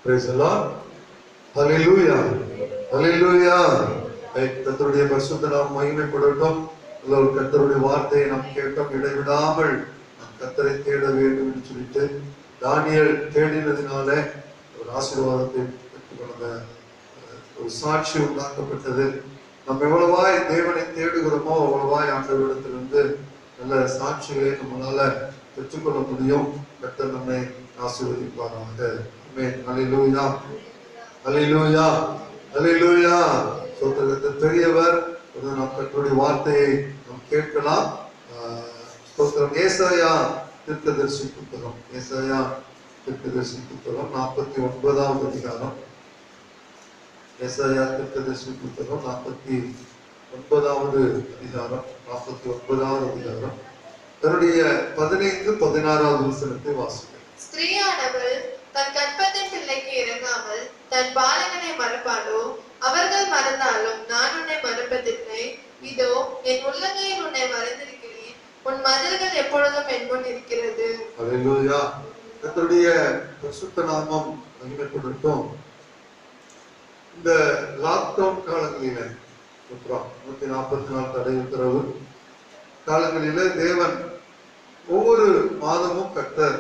Praise the Lord. Hallelujah. Hallelujah. கர்த்தருடைய பரிசுத்த நாமம் மகிமைப்படட்டும். கர்த்தருடைய வார்த்தையை நாம் கேட்டோம். இடைவிடாமல் கர்த்தரை தேட வேண்டும் என்று சொல்லிட்டு தானியேல் தேடினதினால ஒரு ஆசீர்வாதத்தை பெற்றுக்கொண்ட ஒரு சாட்சி உண்டாக்கப்பட்டது. நம்ம எவ்வளவாய் தேவனை தேடுகிறோமோ அவ்வளவாய் ஆண்டவரிடத்திலிருந்து நல்ல சாட்சிகளை நம்மளால பெற்றுக்கொள்ள முடியும். கர்த்தர் நம்மை ஆசீர்வதிப்பாராக. ஆமென். ஹல்லேலூயா. ஹல்லேலூயா. ஹல்லேலூயா. ஸ்தோத்திரம். பெரியவர். நாம் கர்த்தருடைய வார்த்தையை நாம் கேட்கலாம். ஸ்தோத்திரம். ஏசாயா தீர்க்கதரிசி புத்தகம், ஏசாயா தீர்க்கதரிசி புத்தகம் 49வது அதிகாரம். ஏசாயா தீர்க்கதரிசி புத்தகம் 49வது அதிகாரம். 49வது அதிகாரம் தன்னுடைய 15, 16வது வசனத்தை வாசிக்கிறேன். ஸ்திரீயானவள் தன் கற்பத்தின் பிள்ளைக்கு இறங்காமல் தன் பாலகனை மறப்பாளோ? அவர்கள் மறந்தாலும் நான் உன்னை மறப்பதில்லை. இதோ என் உள்ளங்கையில் உன்னை மறந்திருக்கிறேன். உன் மதில்கள் எப்பொழுதும் என் முன் இருக்கிறது. ஹல்லேலூயா. கர்த்தருடைய பரிசுத்த நாமம் மகிமைப்படட்டும். இந்த லாக்டவுன் காலங்களில 144 தடை உத்தரவு காலங்களில தேவன் ஒவ்வொரு மாதமும் கர்த்தர்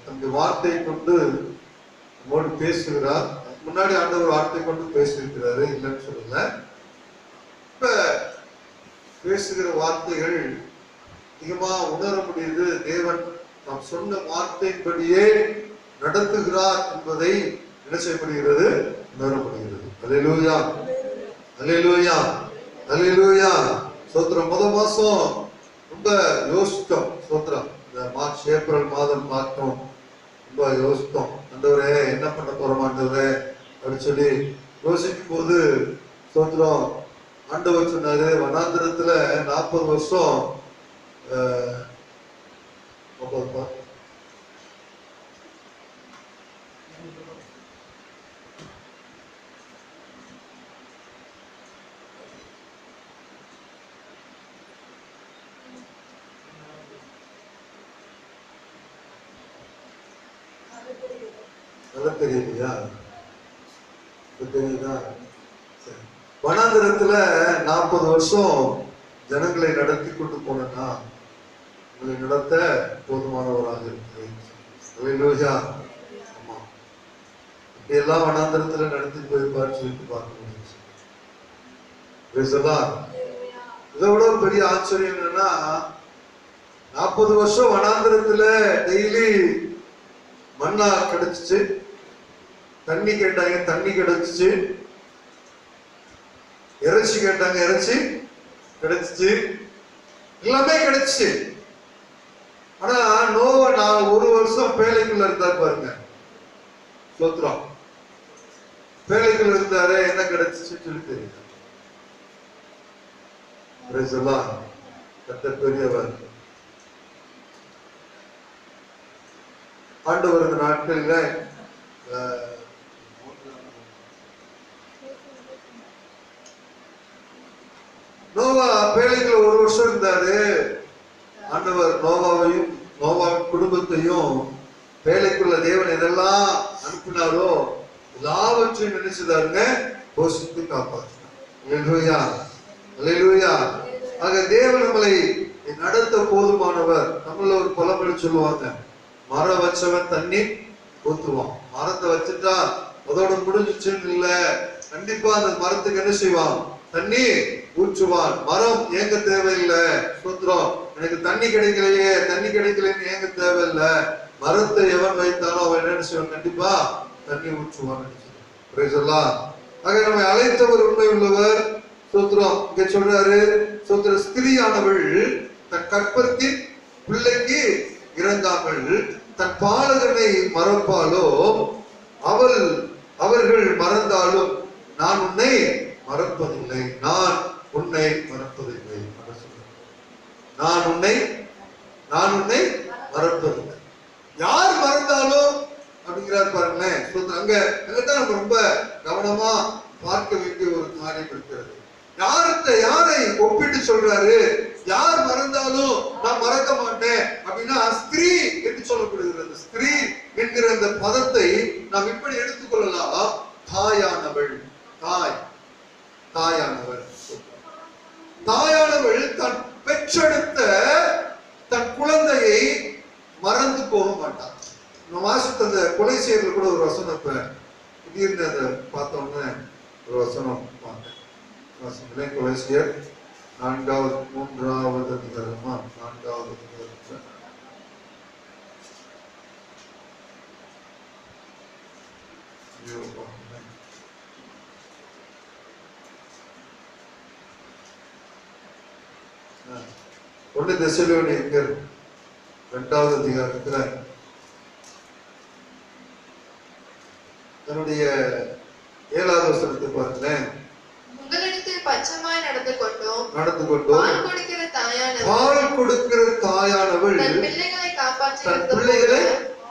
தன்னுடைய வார்த்தை கொண்டு நம்மோடு பேசுகிறார். முன்னாடி ஆண்டவர் வார்த்தை கொண்டு பேசியிருக்கிறாரு, இல்லைன்னு சொல்லல. இப்ப பேசுகிற வார்த்தைகள் அதிகமா உணர முடியுது. தேவன் நாம் சொன்ன வார்த்தையின்படியே நடத்துகிறார் என்பதை என்ன செய்யப்படுகிறது? உணர முடிகிறது. ஹல்லேலூயா. ஹல்லேலூயா. ஹல்லேலூயா. ஸ்தோத்திரம். முதல் மாசம் ரொம்ப யோசித்தோம். ஸ்தோத்திரம். இந்த மார்ச் ஏப்ரல் மாதம் பார்த்தோம். ரொம்ப யோசித்தோம். ஆண்டவரே என்ன பண்ண போறோம் ஆண்டவரே அப்படின்னு சொல்லி யோசிக்கும் போது ஸ்தோத்திரம், ஆண்டவர் சொன்னாரு, வனாந்திரத்துல 40 வருஷம் நல்லா தெரியலையா? தெரியுதா? வனாந்திரத்துல 40 வருஷம் ஜனங்களை நடத்தி கொண்டு போனா உங்களை நடத்த போதுமானவராக இருக்கிறேன். ஆமா, இப்படியெல்லாம் வனாந்திரத்துல நடத்தி போயிருப்பாரு சொல்லிட்டு பார்க்க முடியும். இதை விட பெரிய ஆச்சரியம் என்னன்னா, 40 வருஷம் வனாந்திரத்துல டெய்லி மண்ணா கிடைச்சிச்சு, தண்ணி கேட்டாங்க, தண்ணி கிடைச்சிச்சு, இறைச்சி கேட்டாங்க, இறைச்சி கிடைச்சிச்சு, எல்லாமே கிடைச்சிச்சு. ஆனா நோவா 1 வருஷம் பேழைக்குள்ள இருந்தார் பாருங்க. சோத்ரம். பேழைக்குள்ள இருந்தாரு, என்ன கிடைச்சிச்சு சொல்லி தெரியல. கர்த்தர் பெரியவர். ஆண்டவர் இந்த நாட்களில நோவா பேழைக்குள்ள 1 வருஷம் இருந்தாரு. ஆண்டவர் நோவாவையும் நோவாவின் குடும்பத்தையும் பேழைக்குள்ள தேவன் எதெல்லாம் அனுப்பினாரோ எல்லாவற்றையும் நினைச்சதாருங்க போஷித்து காப்பாற்றினார். அல்லேலூயா. அல்லேலூயா. ஆக தேவன் நம்மளை நடத்த போதுமானவர். நம்மள ஒரு பழமொழி சொல்லுவாங்க, மரம் வச்சவன் தண்ணி ஊத்துவான். மரத்தை வச்சுட்டா அதோட முடிஞ்சிச்சுன்னு இல்ல, கண்டிப்பா அந்த மரத்துக்கு என்ன செய்வான்? தண்ணி ஊற்றுவான். மரம் ஏங்க தேவையில்லை. சூத்திரம், எனக்கு தண்ணி கிடைக்கலையே, தண்ணி கிடைக்கலன்னு ஏங்க தேவையில்லை. மரத்தை எவன் வைத்தாலும் அவன் என்ன செய்வான்? கண்டிப்பா தண்ணி ஊற்றுவான். ஆக நம்மை அழைத்தவர் உண்மை உள்ளவர். சூத்திரம் இங்க சொல்றாரு, சூத்திர ஸ்திரீயானவள் தன் கற்பத்தின் பிள்ளைக்கு இறங்காமல் தன் பாலகனை மறப்பாலோ? அவர்கள் மறந்தாலும் நான் உன்னை மறப்பதில்லை. நான் உன்னை மறப்பதில்லை. நான் உன்னை மறப்பதில்லை. யார் மறந்தாலும் அப்படிங்கிறார் பாருங்களேன். அங்கதான் நம்ம ரொம்ப கவனமா பார்க்க வேண்டிய ஒரு காரியம் இருக்கிறது. யாரை ஒப்பிட்டு சொல்றாரு? யார் மறந்தாலும் நான் மறக்க மாட்டேன் அப்படின்னா ஸ்திரீ என்று சொல்லப்படுகிறது. ஸ்திரீ என்கிற அந்த பதத்தை நாம் இப்படி எடுத்துக்கொள்ளலாம். தாயானவள், தாயானவள் தன் பெற்றெடுத்த தன் குழந்தையை மறந்து போக மாட்டான். நம்ம வாசித்த அந்த கொலை செயலில் கூட ஒரு வசனம், இப்ப திடீர்னு அதை பார்த்தோம்னு ஒரு வசனம் பார்த்தேன். கொலை செயல் 3வது அதிகாரமா 4வது அதிகாரத்துல ஒன்று தெசலோனிக்கர் 2வது அதிகாரத்துல தன்னுடைய 7வது வசனத்தை பாருங்களேன். உங்களிடத்தில் பட்சமாய் நடந்து கொண்டோம் பால் கொடுக்கிற தாயானவள் தன் பிள்ளைகளை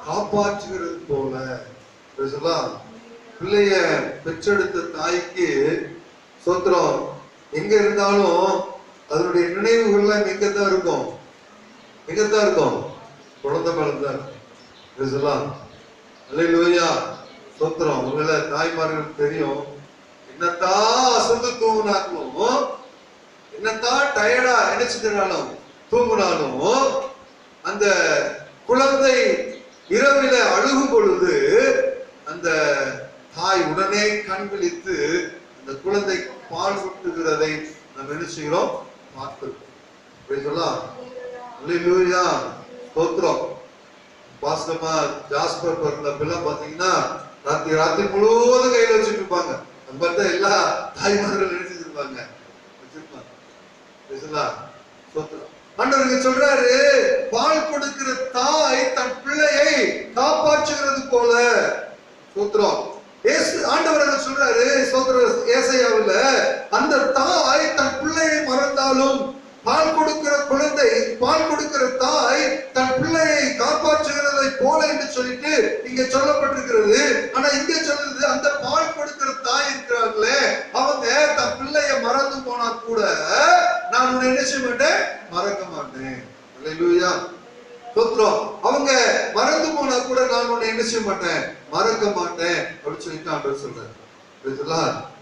காப்பாற்றுகிறது போல. பிள்ளைய பெற்றெடுத்த தாய்க்கு சோத்திரம் எங்க இருந்தாலும் அதனுடைய நினைவுகள்லாம் எங்கதான் இருக்கும், குழந்தை மேலதான் இருக்கும். அல்லேலூயா, சோத்திரம். உங்களை தாய்மார்களுக்கு தெரியும், என்னத்தான் அசந்து தூங்கினாலும், என்னத்தான் டயர்டா நினைச்சிருந்தாலும் தூங்கினாலும், அந்த குழந்தை இரவில அழுகும் பொழுது அந்த தாய் உடனே கண் விழித்து அந்த குழந்தை பால் ஊட்டுகிறதை நாம் என்ன செய்கிறோம், பார்க்கிறோம். அல்லேலூயா, ஸ்தோத்திரம். பாஸ்டமா ஜாஸ்பர் பிறந்தப்பெல்லாம் பாத்தீங்கன்னா ராத்திரி முழுவதும் கையில வச்சுட்டு இருப்பாங்க. நம்ம எல்லா தாய்மார்கள் நினைச்சிட்டு இருப்பாங்க. ஆண்டவருக்கு சொல்றாரு, பால் கொடுக்கிற தாய் தன் பிள்ளையை காப்பாற்றுகிறது போல. சூத்திரம். ஆண்டவர் சொல்றாரு ஏசாயாவுல, அந்த தாய் தன் பிள்ளையை மறந்தாலும் பால் கொடுக்கிற தாய் தன் பிள்ளையை காப்பாற்றுகிறதை போல என்று சொல்லிட்டு இங்க சொல்லப்பட்டிருக்கிறது. ஆனா இங்க சொல்றது, அந்த பால் கொடுக்கிற தாய் இருக்கிறார்களே, அவங்க தன் பிள்ளைய மறந்து போனா கூட நான் உன்னை என்ன செய்ய மாட்டேன், மறக்க மாட்டேன். அல்லேலூயா, சோத்ரம். அவங்க மறந்து போனா கூட நான் உன்னை என்ன செய்ய மாட்டேன், மறக்க மாட்டேன் அப்படின்னு சொல்லிட்டு ஆண்டவர் சொல்றாரு.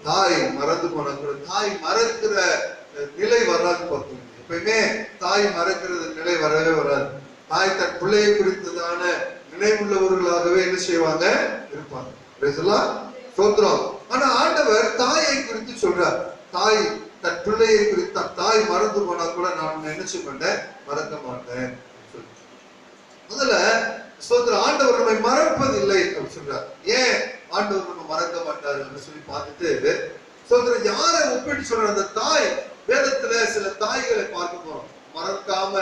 தாய் மறந்து போனா கூட தாய் மறக்கிற நிலை வராது. பார்த்தீங்க, எப்பயுமே தாய் மறக்கிறது நிலை வரவே வராது. தாய் தன் பிள்ளையை குறித்ததான நினைவுள்ளவர்களாகவே என்ன செய்வாங்க, இருப்பாங்க. சோத்ரம். ஆனா ஆண்டவர் தாயை குறித்து சொல்றார். தாய் தன் பிள்ளையை குறித்த தாய் மறந்து போனா கூட நான் உன்னை என்ன செய்ய மாட்டேன், மறக்க மாட்டேன். முதல்ல சோத்ரம், ஆண்டவர் நம்மை மறப்பதில்லை அப்படின்னு சொல்றார். ஏன் ஆண்டவர் நம்ம மறக்க மாட்டாரு அப்படின்னு சொல்லி பார்த்துட்டு சோத்ரம் யாரை ஒப்பிட்டு சொல்ற, அந்த தாய், வேதத்துல சில தாய்களை பார்க்க போறோம். மறக்காம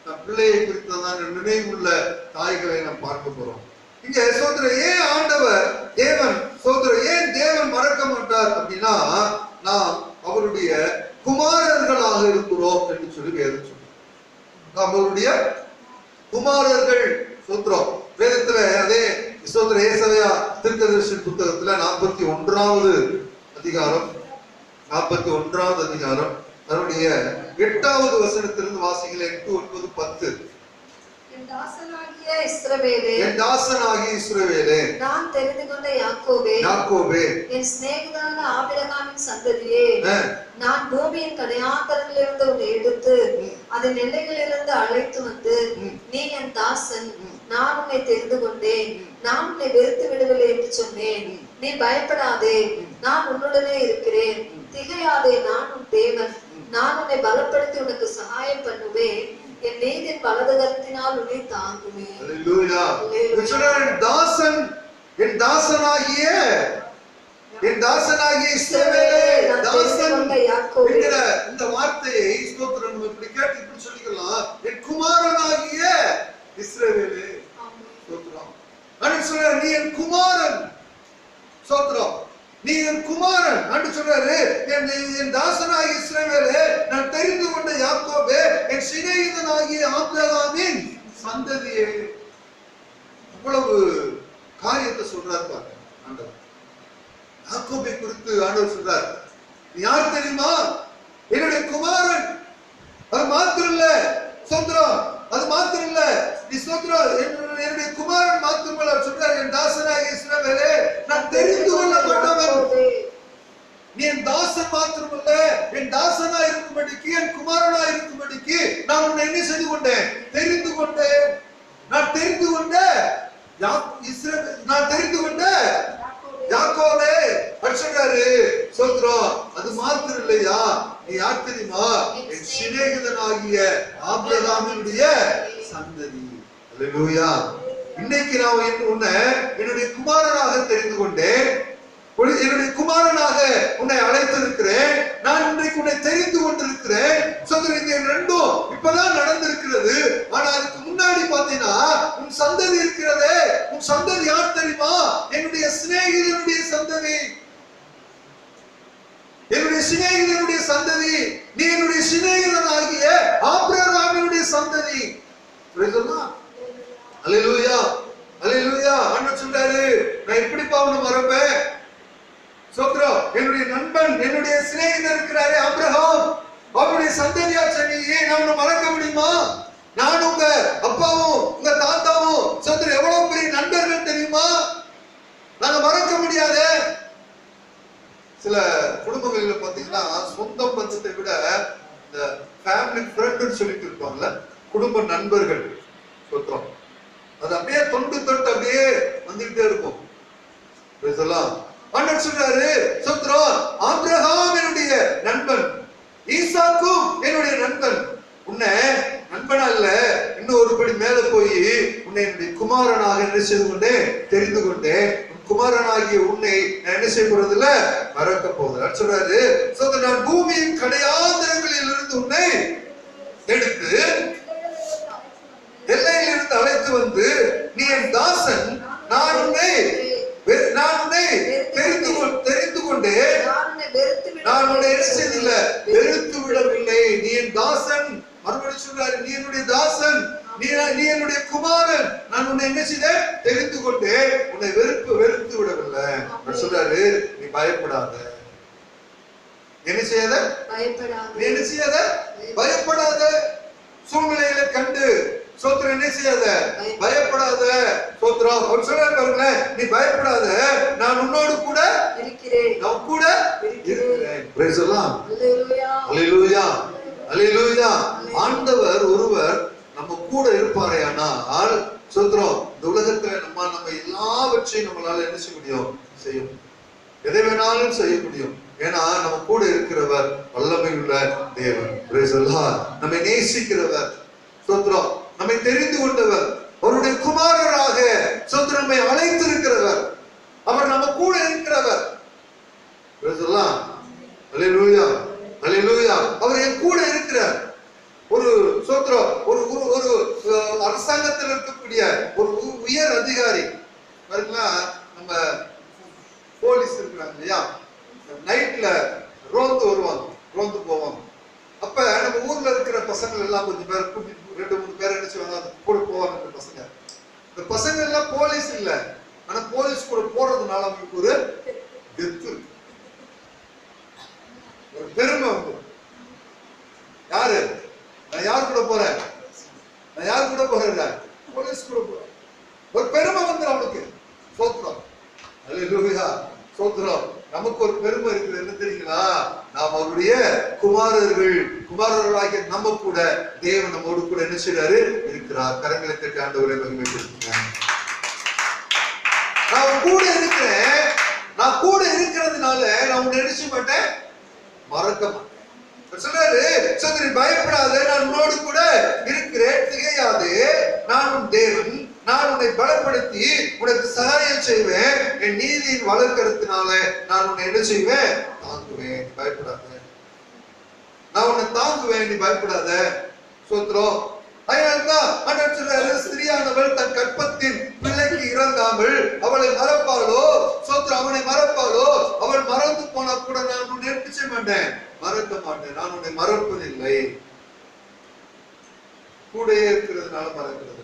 தன் பிள்ளையை குறித்ததான நினைவுள்ள தாய்களை நாம் பார்க்க போறோம். இங்க சோத்ரம் ஏன் ஆண்டவர் ஏன் தேவன் மறக்க மாட்டார் அப்படின்னா, நாம் அவருடைய குமாரர்களாக இருக்கிறோம் என்று சொல்லி வேதம் சொல்றோம். நாம் அவருடைய குமாரர்கள். சோத்ரம். வேதத்துல அதே சோத்ர ஏசாயா தீர்க்கதரிசி புத்தகத்துல 41வது அதிகாரம் அதனுடைய 8வது வசனத்திலிருந்து வாசிங்களே. 8, 9, 10. என் தாசனாகிய இஸ்ரவேலே, நான் தெரிந்து கொண்ட யாக்கோபே, என் சிநேகிதனான ஆபிரகாமின் சந்ததியே, நான் பூமியின் கடையாந்தரங்களிலிருந்து உன்னை எடுத்து அதன் எல்லைகளிலிருந்து அழைத்து வந்து, நீ என் தாசன், நான் உன்னை தெரிந்து கொண்டேன், நான் உன்னை வெறுத்து விடவில்லை என்று சொன்னேன். நீ பயப்படாதே, நான் உன்னுடனே இருக்கிறேன், திகையாதே, நான் உன் தேவன், நான் உன்னை பலப்படுத்தி உனக்கு சகாயம் பண்ணுவேன், என் நீதியின் வலது கரத்தினால் உன்னை தாங்குவேன். அல்லேலூயா. தாசன், என் தாசனாகிய இஸ்ரவேலே, தாசன் என்கிற இந்த வார்த்தையை ஸ்தோத்திரம் நம்ம இப்படி கேட்டு இப்படி சொல்லிக்கலாம். என் குமாரனாகிய இஸ்ரவேலே, ஸ்தோத்திரம். ஆண்டவர் சொல்றாரு, நீ என் குமாரன். ஸ்தோத்திரம், நீ என் குமாரன். ஆண்டவர் சொல்றாரு, என் தாசனாகிய இஸ்ரவேலே, நான் தெரிந்து கொண்ட யாக்கோபே, என் சிநேகிதனாகிய ஆபிரகாமின் சந்ததியே. அவ்வளவு காரியத்தை சொல்றாரு பாருங்க ஆண்டவர். யாக்கோபை குறித்து ஆண்டவர் சொல்றார், நீ யார் தெரியுமா, என்னுடைய குமாரன். அது மாத்திரம் இல்ல சோத்ரம், அது மாத்திரம் இல்ல, நீ சோத்ரம் என்னுடைய குமாரன் மாத்திரம் சொல்றாரு, என் தாசனாகிய இஸ்ரவேலே, கொண்டேன், தெரிந்து கொண்டேன். நான் தெரிந்து கொண்ட நான் தெரிந்து கொண்ட யாக்கோபே சொல்றாரு. சொல்றோம். அது மாத்திரம் இல்லையா, நீ யார் தெரியுமா? என் சிநேகிதனாகிய ஆபிரகாமினுடைய சந்ததி. அல்லேலூயா. இன்னைக்கு நான் உன்னை என்னுடைய குமாரனாக தெரிந்து கொண்டேன், என்னுடைய குமாரனாக உன்னை அழைத்திருக்கிறேன், நான் இன்றைக்கு உன்னை தெரிந்து கொண்டிருக்கிறேன். இது ரெண்டும் இப்பதான் நடந்திருக்கிறது. ஆனா அதுக்கு முன்னாடி பாத்தீங்கன்னா உன் சந்ததி இருக்கிறதே, உன் சந்ததி யார் தெரியுமா? என்னுடைய சிநேகிதனுடைய சந்ததி, என்னுடைய சிநேகிதனுடைய சந்ததி. நீ என்னுடைய சிநேகிதனாகிய ஆபிரகாமினுடைய சந்ததி. அல்லேலூயா, அல்லேலூயா. அண்ணன் சொல்றாரு, நான் எப்படிப்பா உன்னை மறப்பேன்? சோத்ரம், என்னுடைய நண்பன், என்னுடைய சிநேகிதர் இருக்கிறாரே ஆபிரகாம், அவருடைய சந்ததியாச்சே நீ, நான் உன்னை மறக்க முடியுமா? நான் உங்க அப்பாவும் உங்க தாத்தாவும் சோத்ரம் எவ்வளவு பெரிய நண்பர்கள் தெரியுமா? நாங்க மறக்க முடியாத. சில குடும்பங்களில் பாத்தீங்கன்னா சொந்த பந்தத்தை விட இந்த ஃபேமிலி ஃப்ரெண்ட் சொல்லிட்டு இருப்பாங்கல்ல, குடும்ப நண்பர்கள். சோத்ரம் அது அப்படியே தொண்டு தொட்டு அப்படியே வந்துகிட்டே இருக்கும். ஆண்டவர் சொல்றாரு, சோத்ரம், ஆபிரகாம் என்னுடைய நண்பன், ஈசாக்கும் என்னுடைய நண்பன். உன்னை நண்பனா இல்ல, இன்னும் ஒருபடி மேல போய் உன்னை என்னுடைய குமாரனாக என்ன செய்து கொண்டேன், தெரிந்து கொண்டேன். குமாரனாகிய உன்னை நான் என்ன செய்ய போறதில்ல, மறக்க போகிறேன் சொல்றாரு. சோத்ரம், நான் பூமியின் கடையாந்தரங்களில் இருந்து உன்னை எடுத்து எல்லையில் இருந்து அழைத்து வந்து நீ என் தாசன், நான் உன்னை தெரிந்து கொண்டேன், நான் உன்னை என்ன செய்தில்ல, வெறுத்து விடவில்லை. நீ என் தாசன். மறுபடியும் சொல்றாரு, நீ என்னுடைய தாசன், நீ என்னுடைய குமாரன், நான் உன்னை என்ன செய்த, தெரிந்து கொண்டேன், உன்னை வெறுத்து விடவில்லை சொல்றாரு. நீ பயப்படாத, என்ன செய்யாத, நீ என்ன செய்யாத, பயப்படாத. சூழ்நிலைகளை கண்டு சோத்ரம் என்ன செய்யாத, பயப்படாத. சோத்ரம் அவர் சொல்றாரு பாருங்களேன், நீ பயப்படாத, நான் உன்னோடு கூட இருக்கிறேன், நான் கூட இருக்கிறேன். பிரைஸ் எல்லாம். அல்லேலூயா, அல்லேலூயா, அல்லேலூயா. ஆண்டவர் ஒருவர் நம்ம கூட இருப்பாரே. ஆனால் சோத்ரம், இந்த உலகத்துல நம்ம எல்லாவற்றையும் நம்மளால என்ன செய்ய முடியும், செய்ய முடியும், எதை வேணாலும் செய்ய முடியும். ஏன்னா நம்ம கூட இருக்கிறவர் வல்லமை உள்ள தேவன். பிரைஸ் எல்லாம். நம்மை நேசிக்கிறவர், சோத்ரம், நம்மை தெரிந்து கொண்டவர், அவருடைய குமாரராக சோத்ரம் நம்மை அழைத்திருக்கிறவர், அவர் நம்ம கூட இருக்கிறவர். அல்லேலூயா, அல்லேலூயா. அவர் என் கூட இருக்கிறார். ஒரு சோத்ரம், ஒரு அரசாங்கத்தில் இருக்கக்கூடிய ஒரு உயர் அதிகாரி பாருங்களா, நம்ம போலீஸ் இருக்கிறாங்க இல்லையா, நைட்ல ரோந்து வருவாங்க, ரோந்து போவாங்க. அப்ப நம்ம ஊர்ல இருக்கிற பசங்க எல்லாம் கொஞ்சம் பேர் கூட்டிட்டு 2-3 பேர் என்ன செய்வாங்க, அது கூட போவாங்க. இந்த பசங்க எல்லாம் போலீஸ் இல்ல, ஆனா போலீஸ் கூட போறதுனால அவங்களுக்கு ஒரு கெத்து, ஒரு பெருமை வந்து. யாரு, நான் யார் கூட போறேன், நான் யார் கூட போறேன், போலீஸ் கூட போறேன், ஒரு பெருமை வந்து அவனுக்கு. சோத்ரம், அல்லேலூயா, சோத்ரம். நமக்கு ஒரு பெருமை இருக்குது, என்ன தெரியுங்களா? நாம் அவருடைய குமாரர்களாகிய நம்ம கூட தேவன் நம்மோடு கூட என்ன செய்றாரு, இருக்கிறார். கரங்களை தட்டி ஆண்டவரை மகிமைப்படுத்துங்க. நான் கூட இருக்கிறேன், நான் கூட இருக்கிறதுனால நான் உன்னை நினைச்ச மாட்டேன், மறக்க மாட்டேன் சொல்றாரு. சோதரி, பயப்படாத, நான் உன்னோடு கூட இருக்கிறேன், திகையாது, நான் உன் தேவன், நான் உன்னை பலப்படுத்தி உனக்கு சகாயம் செய்வேன், என் நீதியின் வளர்க்கறதுனால நான் உன்னை என்ன செய்வேன், தாங்குவேன், பயப்படாத, நான் உன்னை தாங்குவேன், நீ பயப்படாத. சோத்ரம். அதனால்தான் ஆண்டவர் சொல்றாரு, ஸ்திரியானவள் தன் கற்பத்தின் பிள்ளைக்கு இறங்காமல் அவளை மறப்பாளோ, சோத்ரம், அவனை மறப்பாளோ, அவள் மறந்து போனா கூட நான் உன்னை என்ன செய்ய மாட்டேன், மறக்க மாட்டேன், நான் உன்னை மறப்பதில்லை. கூட இருக்கிறதுனால மறக்கிறது.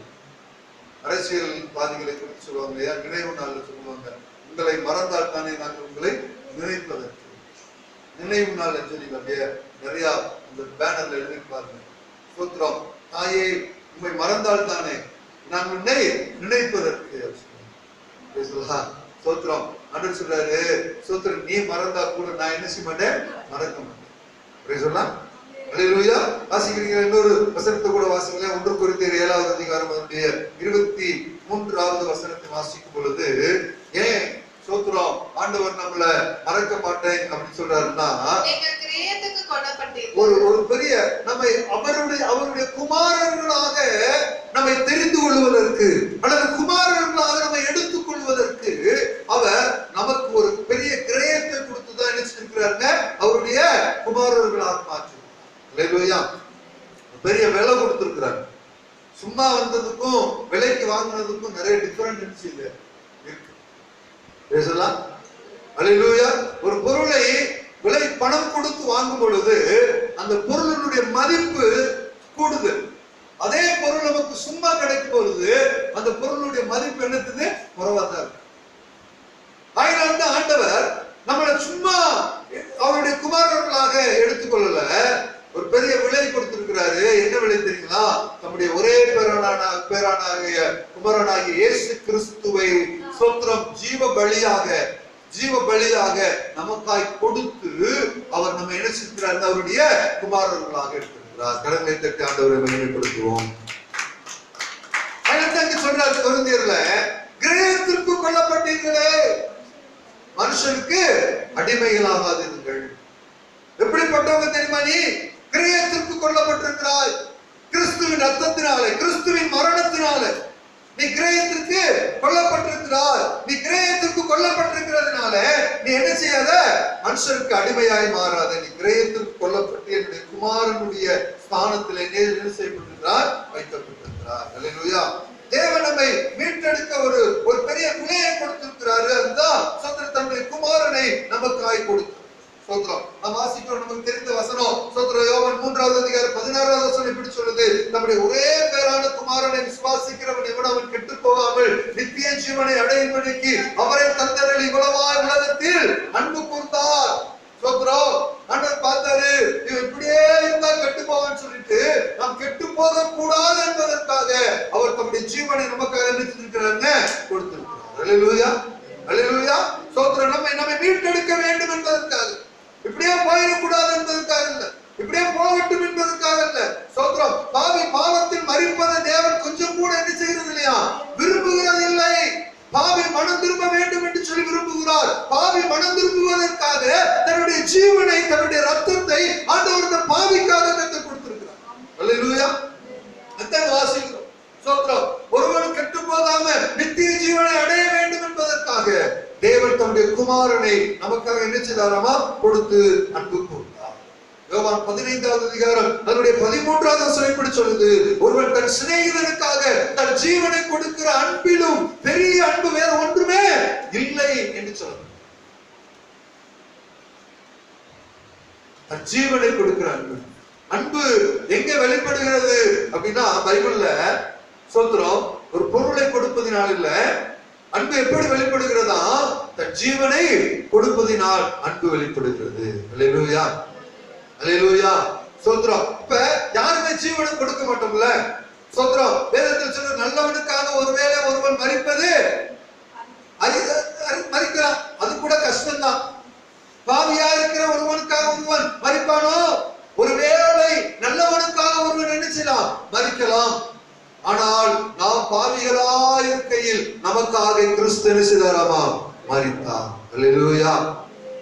அரசியல்வாதிகளை குறித்து சொல்லுவாங்க இல்லையா, நினைவு நாள் சொல்லுவாங்க, உங்களை மறந்தால் தானே நாங்கள் உங்களை நினைப்பதற்கு. நினைவு நாள் சொல்லி அப்படியே நிறைய இந்த பேனர்ல எழுதிருப்பாங்க. சோத்ரம், தாயே, உண்மை மறந்தால் தானே நான் உன்னை நினைப்பதற்கு. சோத்ரம். ஆண்டவர் சொல்றாரு, சோத்ரம், நீ மறந்தா கூட நான் என்ன செய்ய மாட்டேன், மறக்க மாட்டேன். சொல்லலாம். அல்லேலூயா. வாசிக்கிறீங்க, இன்னொரு வசனத்தை கூட வாசிங்களேன். 1 கொரிந்தியர் 7வது அதிகாரம் 23வது வசனத்தை வாசிக்கும் பொழுது, ஏன் சோத்ரம் ஆண்டவர் நம்மள மறக்க மாட்டேன் அப்படின்னு சொல்றாருன்னா, ஒரு பெரிய நம்மை அவருடைய குமாரர்களாக நம்மை தெரிந்து கொள்வதற்கு அல்லது குமாரர்களாக நம்மை எடுத்துக் கொள்வதற்கு அவர் நமக்கு ஒரு பெரிய கிரயத்தை கொடுத்துதான் நினைச்சிருக்கிறாருங்க, அவருடைய குமாரர்களாக மாற்றிருக்கிறார். பெரிய விலை கொடுத்திருக்கிறார். சும்மா வந்ததுக்கும் விலைக்கு வாங்கினதுக்கும் நிறைய டிஃபரெண்ட் இருக்கு. பேசலாம். அல்லேலூயா. ஒரு பொருளை விலை பணம் கொடுத்து வாங்கும் பொழுது அந்த பொருளினுடைய மதிப்பு கூடுதல். அதே பொருள் நமக்கு சும்மா கிடைக்கும் பொழுது அந்த பொருளுடைய மதிப்பு என்னது? குறைவாதான் இருக்கு. அதனால்தான் ஆண்டவர் நம்மளை சும்மா அவருடைய குமாரர்களாக எடுத்துக்கொள்ளல, ஒரு பெரிய விலை கொடுத்திருக்கிறாரு. என்ன விலை தெரியுங்களா? நம்முடைய ஒரே பேரானாகிய குமாரனாகிய இயேசு கிறிஸ்துவை ஸ்தோத்திரம் ஜீவ பலியாக நமக்காய் கொடுத்து அவர் நம்ம என்ன செய்கிறார்? அவருடைய குமாரர்களாக எடுத்திருக்கிறார். கரங்களை தட்டி ஆண்டவரை மகிமைப்படுத்துவோம். சொல்றாரு கொரிந்தியர்ல, கிரயத்திற்கு கொல்லப்பட்டீர்களே, மனுஷனுக்கு அடிமைகளாகாதீர்கள். எப்படிப்பட்டவங்க தெரியுமா? நீ கிரயத்திற்கு கொல்லப்பட்டிருக்கிறாய். கிறிஸ்துவின் ரத்தத்தினாலே, கிறிஸ்துவின் மரணத்தினாலே நீ கிரயத்திற்கு கொல்லப்பட்டிருக்கிறாய். நீ கிரயத்திற்கு கொல்லப்பட்டிருக்கிறதுனால நீ என்ன செய்யாத? மனுஷனுக்கு அடிமையாய் மாறாத. நீ கிரயத்திற்கு கொல்லப்பட்டு என்னுடைய குமாரனுடைய ஸ்தானத்தில் என்ன செய்யப்பட்டிருக்கிறார்? வைக்கப்பட்டிருக்கிறார். அல்லேலூயா. தேவன் நம்மை மீட்டெடுக்க ஒரு பெரிய விலையை கொடுத்திருக்கிறாரு. அதுதான் தன்னுடைய குமாரனை நமக்காய் கொடுத்தார். நாம் வாசிக்கிறோம், நமக்கு தெரிந்த வசனம். யோவான் 3வது அதிகாரம் 16வது வசனம் இப்படி சொல்லுது, நம்முடைய ஒரே பேரான குமாரனை விசுவாசிக்கிறவன் எவனவன் கெட்டு போகாமல் நித்திய ஜீவனை அடையும்படிக்கு அவரை தந்தரில் இவ்வளவாய் உலகத்தில் அன்பு கூர்ந்தார். ஆண்டவர் பார்த்தாரு, இவன் இப்படியே இருந்தா கெட்டு போவான்னு சொல்லிட்டு நாம் கெட்டு போக கூடாது என்பதற்காக அவர் தம்முடைய ஜீவனை நமக்காக நிறுத்திருக்கிறாருன்னு கொடுத்திருக்கிறார். அல்லேலூயா. அல்லேலூயா. நம்மை மீட்டெடுக்க வேண்டும் என்பதற்காக, இப்படியே போயிடக்கூடாது என்பதற்காக இல்ல, இப்படியே போகட்டும் என்பதற்காக இல்ல. சோத்ரம் பாவத்தில் மரிப்பதை தேவன் கொஞ்சம் கூட என்ன செய்கிறது இல்லையா? விரும்புகிறது இல்லை. பாவி மனம் திரும்ப வேண்டும் என்று சொல்லி விரும்புகிறார். பாவி மனம் திரும்புவதற்காக தன்னுடைய ஜீவனை, தன்னுடைய ரத்தத்தை ஆண்டவர் இந்த பாவிக்காக கற்றுக் கொடுத்திருக்கிறார். அல்லேலூயா. வாசிக்கிறோம். சோத்ரம் ஒருவன் கெட்டு போகாம நித்திய ஜீவனை அடைய வேண்டும் என்பதற்காக தேவன் தம்முடைய குமாரனை நமக்காக என்ன செய்தாராமா? கொடுத்து அன்பு கூர்ந்தார். யோவான் 15வது அதிகாரம் அதனுடைய 13வது வசனம் இப்படி சொல்லுது, ஒருவன் தன் சிநேகிதனுக்காக தன் ஜீவனை கொடுக்கிற அன்பிலும் பெரிய அன்பு வேற ஒன்றுமே இல்லை என்று சொல்லுது. தன் ஜீவனை கொடுக்கிற அன்பு எங்க வெளிப்படுகிறது அப்படின்னா, பைபிள்ல சொல்றோம், ஒரு பொருளை கொடுப்பதினால் இல்ல, அன்பு எப்படி வெளிப்படுகிறதா? தன் ஜீவனை கொடுப்பதினால் அன்பு வெளிப்படுகிறது. அல்லேலூயா. அல்லேலூயா. சோத்ரம். இப்ப யாருமே ஜீவனை கொடுக்க மாட்டோம்ல. சோத்ரம் வேதத்தில் சொல்ற, நல்லவனுக்காக ஒருவேளை ஒருவன் மரிப்பது மரிக்கலாம், அது கூட கஷ்டம்தான். பாவியா இருக்கிற ஒருவனுக்காக ஒருவன் மரிப்பானோ? ஒருவேளை நல்லவனுக்காக ஒருவன் என்ன செய்யலாம்? மரிக்கலாம். ஆனால் நாம் பாவிகளாய் இருக்கையில் நமக்காக கிறிஸ்து என்ன செய்தாராமா? மரித்தார். அல்லேலூயா.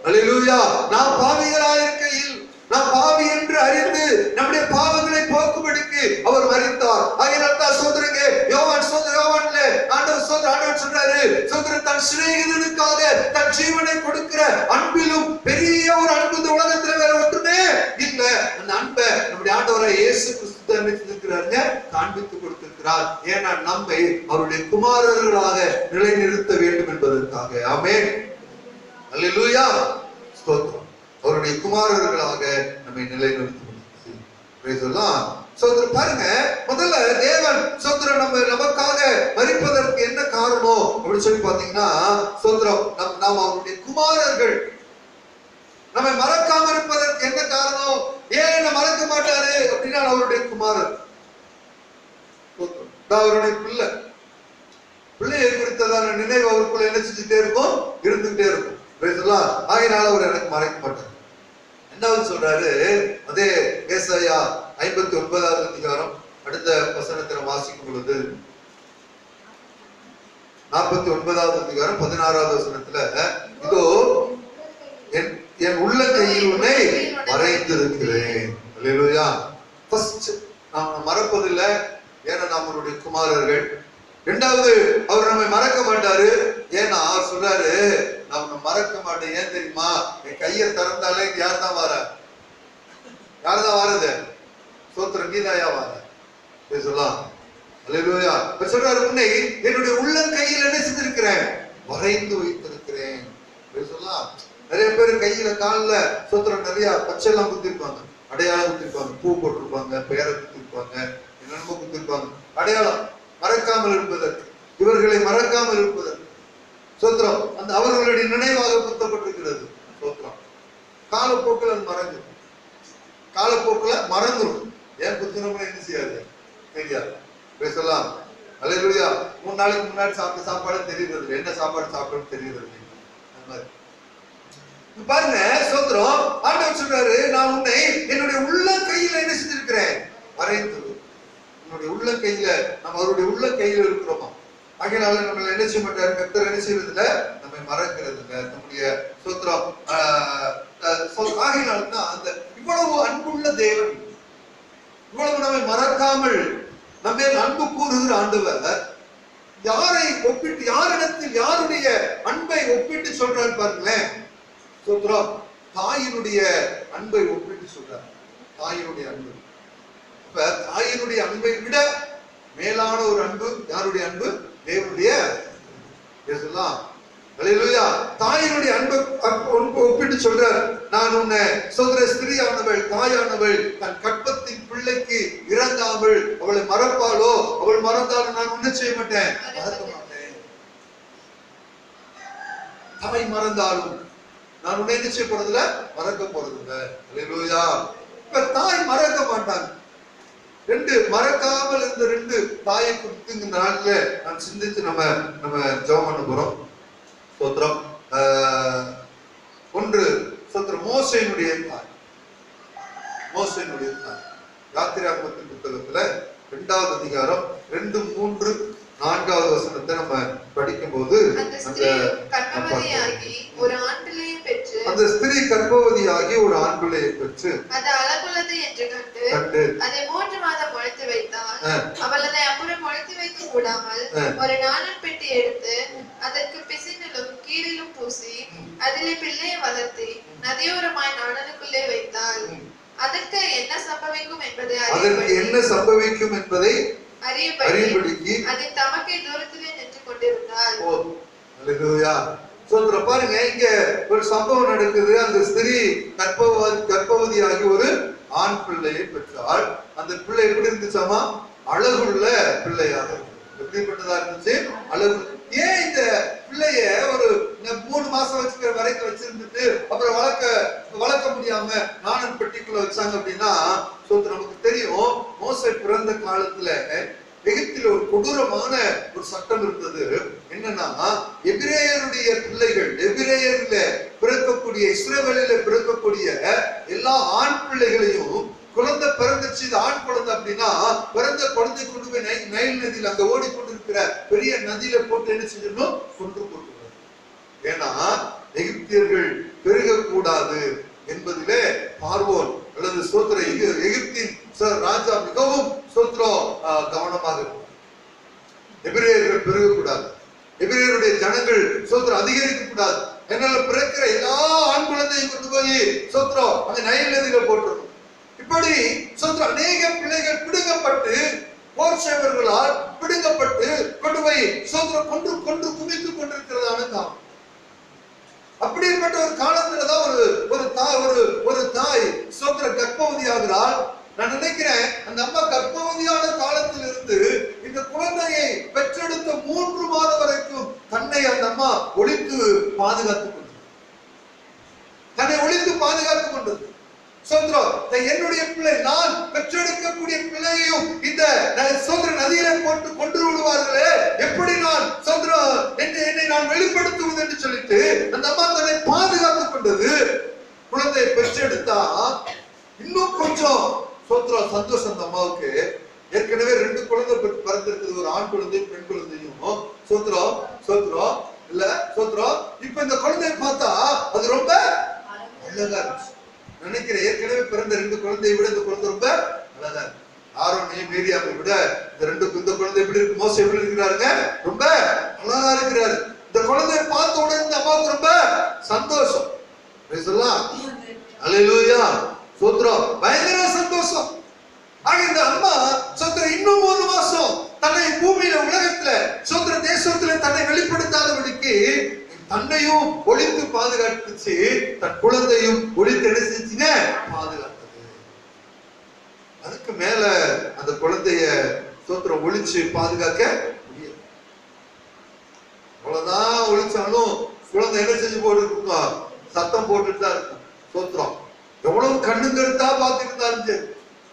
அல்லேலூயா. நாம் பாவிகளாய் இருக்கையில், நாம் பாவி என்று அறிந்து நம்முடைய பாவங்களை போக்கும்படிக்கு அவர் மரித்தார். அதனால்தான் சோதரங்க யோவான்ல ஆண்டவர் சொல்றாரு, சோதரன் தன் சிநேகிதனுக்காக தன் ஜீவனை கொடுக்கிற அன்பிலும் பெரிய ஒரு அன்பு இந்த உலகத்துல வேற ஒன்றுமே இல்ல. அந்த அன்பை நம்முடைய ஆண்டவராய் இயேசு கிறிஸ்து காண்பித்து கொடுத்திருக்கிறார். ஏன்னா நம்மை அவருடைய குமாரர்களாக நிலைநிறுத்த வேண்டும் என்பதற்காக. ஆமென். அல்லேலூயா. ஸ்தோத்திரம். அவருடைய குமாரர்களாக நம்மை நிலைநிறுத்த பாருங்க. முதல்ல தேவன் சோதரம் நமக்காக மரிப்பதற்கு என்ன காரணம் அப்படின்னு சொல்லி பாத்தீங்கன்னா, சோதரம் நாம் அவருடைய குமாரர்கள். நம்மை மறக்காம இருப்பதற்கு என்ன காரணம்? ஏன் என்ன மறக்க மாட்டாரு அப்படின்னா, அவருடைய குமாரர், அவருடைய பிள்ளையை குறித்ததான நினைவு அவருக்குள்ள என்ன செஞ்சுட்டே இருக்கும்? இருந்துகிட்டே இருக்கும். ஆகையினால அவர் எனக்கு மறைக்க மாட்டார். ரெண்டாவது சொல்றாரு, அதே ஏசாயா 59வது அதிகாரம் அடுத்த வசனத்துல வாசிக்கும் பொழுது 49வது அதிகாரம் 16வது வசனத்துல, இதோ என் உள்ள கையில் உன்னை வரைந்திருக்கிறேன். அல்லேலூயா. ஃபர்ஸ்ட் நாம் மறப்பதில்லை, ஏன்னா நம்மளுடைய குமாரர்கள். இரண்டாவது, அவர் நம்மை மறக்க மாட்டாரு, ஏன்னா அவர் சொல்றாரு நம்ம மறக்க மாட்டேன். ஏன் தெரியுமா? என் கையை திறந்தாலே யார் தான் வர? யார் தான் வாரது? சோத்திரம் கீதாயா வர சொல்லலாம். அல்லேலூயா. அவர் சொல்றாரு, உன்னை என்னுடைய உள்ள கையில் என்ன செஞ்சிருக்கிறேன்? வரைந்து வைத்திருக்கிறேன் சொல்லலாம். நிறைய பேர் கையில காலில் சோத்திரம் நிறைய பச்சைலாம் குத்திருப்பாங்க, அடையாளம் குத்திருப்பாங்க, பூ போட்டிருப்பாங்க, பெயரை குத்திருப்பாங்க, என்னென்னமோ குத்திருப்பாங்க. அடையாளம் மறக்காமல் இருப்பதற்கு, இவர்களை மறக்காமல் இருப்பதற்கு சோத்திரம் அந்த அவர்களுடைய நினைவாக குத்தப்பட்டிருக்கிறது. சோத்திரம் காலப்போக்கில் அது மறைஞ்சிடும், காலப்போக்கில் மறந்துடும். ஏன் குத்தினோம்னு என்ன செய்யாது தெரியாது பேசலாம். அல்லேலூயா. 3 நாளைக்கு முன்னாடி சாப்பிட்ட சாப்பாடு தெரியுறது, என்ன சாப்பாடு சாப்பிடணும்னு தெரியுறது. அந்த மாதிரி பாருங்க சோத்திரம். ஆண்டவர் சொல்றாரு, நான் உன்னை என்னுடைய உள்ள கையில என்ன செஞ்சிருக்கிறேன்? வரைந்து. என்னுடைய உள்ள கையில, நம்ம அவருடைய உள்ள கையில இருக்கிறோமா? ஆகையினால நம்மள என்ன செய்ய மாட்டாரு கர்த்தர்? என்ன செய்யறது இல்ல, நம்மை மறக்கிறது இல்ல. நம்முடைய சோத்திரம் ஆகையினால்தான் அந்த இவ்வளவு அன்புள்ள தேவன், இவ்வளவு நம்மை மறக்காமல் நம்ம அன்பு கூறுகிற ஆண்டவர் யாரை ஒப்பிட்டு, யாரிடத்தில் யாருடைய அன்பை ஒப்பிட்டு சொல்றாரு பாருங்களேன். சோத்திரம் தாயினுடைய அன்பை ஒப்பிட்டு சொல்றார். தாயினுடைய அன்பு, இப்ப தாயினுடைய அன்பை விட மேலான ஒரு அன்பு யாருடைய அன்பு? தேவனுடைய. அல்லேலூயா. தாயினுடைய அன்பை ஒப்பிட்டு சொல்றார். நான் உன்னை சோதர ஸ்திரீயானவள், தாயானவள் தன் கற்பத்தின் பிள்ளைக்கு இறங்காமல் அவளை மறப்பாளோ? அவள் மறந்தாலும் நான் ஒன்னும் செய்ய மாட்டேன், மறக்க மாட்டேன். தாய் மறந்தாலும் நான் உன்னை என்ன செய்ய போறதில்ல, மறக்க போறதில்ல. அல்லேலூயா. இப்ப தாய் மறக்க மாட்டாங்க. ரெண்டு மறக்காமல் இருந்த ரெண்டு தாயை குறித்து இந்த நாளில நான் சிந்தித்து நம்ம ஜெபம் பண்ண போறோம். சோத்திரம் ஒன்று சோத்திரம் மோசேயினுடைய தாய். மோசேயினுடைய தாய் யாத்திராகமத்தின் புத்தகத்துல 2வது அதிகாரம் 2, 3, 4வது வசனத்தை நம்ம படிக்கும் போது, அந்த ஸ்திரீ கர்ப்பவதியாகி ஒரு ஆண் பிள்ளையை பெற்று அது அழகுள்ளது என்று கண்டு அதை 3 மாதம் முளைத்து வைத்தாள். அவள் அதை அப்புறம் முளைத்து வைக்க கூடாமல் ஒரு நாணல் பெட்டி எடுத்து அதற்கு பிசினிலும் கீழிலும் பூசி அதிலே பிள்ளையை வளர்த்தி நதியோரமாய் நாணலுக்குள்ளே வைத்தாள். அதற்கு என்ன சம்பவிக்கும் என்பதை அறியபடிக்கு அது தமக்கே தூரத்திலே நின்று கொண்டிருந்தாள். அல்லேலூயா. சோத்திரம் பாருங்க, இங்க ஒரு சம்பவம் நடக்குது. அந்த ஸ்திரீ கர்ப்பவதியாகி ஒரு ஆண் பிள்ளையை பெற்றாள். அந்த பிள்ளை எப்படி இருந்துச்சாமா? அழகுள்ள பிள்ளையாக. எப்படிப்பட்டதா இருந்துச்சு? அழகு. ஏன் இந்த பிள்ளைய ஒரு 3 மாசம் வச்சுக்கிற வரைக்கும் வச்சிருந்துட்டு அப்புறம் வளர்க்க முடியாம நாணல் பெட்டிக்குள்ள வச்சாங்க அப்படின்னா, நமக்கு தெரியும் மோசே பிறந்த காலத்துல எகிப்தில் ஒரு கொடூரமான ஒரு சட்டம் இருந்தது. என்னன்னா, எபிரேயருடைய பிள்ளைகள், எபிரேயர்ல பிறக்கக்கூடிய, இஸ்ரவேலில பிறக்கக்கூடிய எல்லா ஆண் பிள்ளைகளையும் குழந்தை பிறந்துச்சு, இது ஆண் குழந்தை அப்படின்னா பிறந்த குழந்தை கொண்டு போய் நைல் நதியில் அங்க ஓடிக்கொண்டிருக்கிற பெரிய நதியில போட்டு என்ன செஞ்சிடணும்? கொன்று போட்டுருவாங்க. ஏன்னா எகிப்தியர்கள் பெருகக்கூடாது என்பதிலே பார்வோன் அல்லது சோத்திர எகிப்தின் ராஜா மிகவும் சோத்திரம் கவனமாக இருக்கும். எபிரேயர்கள் பெருகக்கூடாது, எபிரேயருடைய ஜனங்கள் சோத்திரம் அதிகரிக்க கூடாது. என்னால பிறக்கிற எல்லா ஆண் குழந்தையும் கொண்டு போய் சோத்திரம் அந்த நைல் நதியில போட்டுருணும். இப்படி சோத்திரம் அநேக பிள்ளைகள் பிடுங்கப்பட்டு, போர் சேவர்களால் பிடுங்கப்பட்டு கொண்டு போய் சோத்திரம் கொண்டு குவித்துக் கொண்டிருக்கிறதான காலம். அப்படிப்பட்ட ஒரு காலத்துலதான் ஒரு தாய் சோத்திர கர்ப்பவதி ஆகிறாள். நான் நினைக்கிறேன், அந்த அம்மா கர்ப்பவதியான காலத்தில் இருந்து இந்த குழந்தையை பெற்றெடுத்த 3 மாதம் வரைக்கும் தன்னை அந்த அம்மா ஒளித்து பாதுகாத்துக் கொண்டது. தன்னை ஒளித்து பாதுகாத்துக் கொண்டது. என்னுடைய பிள்ளை, நான் பெற்றெடுக்கக்கூடிய பிள்ளையையும் இந்த சோதர நதியில போட்டு கொண்டு விடுவார்களே, எப்படி நான் என்னை நான் வெளிப்படுத்துவது என்று சொல்லிட்டு அந்த அம்மா தன்னை பாதுகாத்துக் கொண்டது. குழந்தையை பெற்றெடுத்த எடுத்தா இன்னும் கொஞ்சம் சோத்திரம் சந்தோஷம். அந்த அம்மாவுக்கு ஏற்கனவே 2 குழந்தை பிறந்திருக்குது, ஒரு ஆண் குழந்தையும் பெண் குழந்தையும். சோத்திரம் சோத்திரம் இல்ல சோத்திரம். இப்ப இந்த குழந்தைய பார்த்தா அது ரொம்ப அழகா இருந்துச்சு. நினைக்கிறேன் ஏற்கனவே பிறந்த 2 குழந்தையை விட இந்த குழந்தை ரொம்ப அழகா இருக்கு. ஆரோனையும் மீரியாமை விட இந்த குழந்தை எப்படி இருக்கு? மோசே எப்படி இருக்கிறாருங்க? ரொம்ப அழகா இருக்கிறாரு. இந்த குழந்தைய பார்த்த உடனே இந்த அம்மாவுக்கு ரொம்ப சந்தோஷம். அல்லேலூயா சோத்திரம், பயங்கர சந்தோஷம். ஆக இந்த அம்மா சோத்திரம் இன்னும் 1 மாசம் தன்னை பூமியில உலகத்துல சோத்திர தேசத்துல தன்னை வெளிப்படுத்தாதபடிக்கு தன்னையும் ஒளித்து பாதுகாத்துச்சு, தன் குழந்தையும் ஒளித்து எடுத்துச்சுங்க பாதுகாத்தது. அதுக்கு மேல அந்த குழந்தைய சோத்திரம் ஒளிச்சு பாதுகாக்க முடியாது. அவ்வளவுதான் ஒளிச்சாலும் குழந்தை என்ன செஞ்சு போட்டு இருக்கும்? சத்தம் போட்டுட்டு தான் இருக்கும். சோத்திரம் எவ்வளவு கண்ணுங்கெடுத்தா பார்த்துட்டு இருந்தாலும் சரி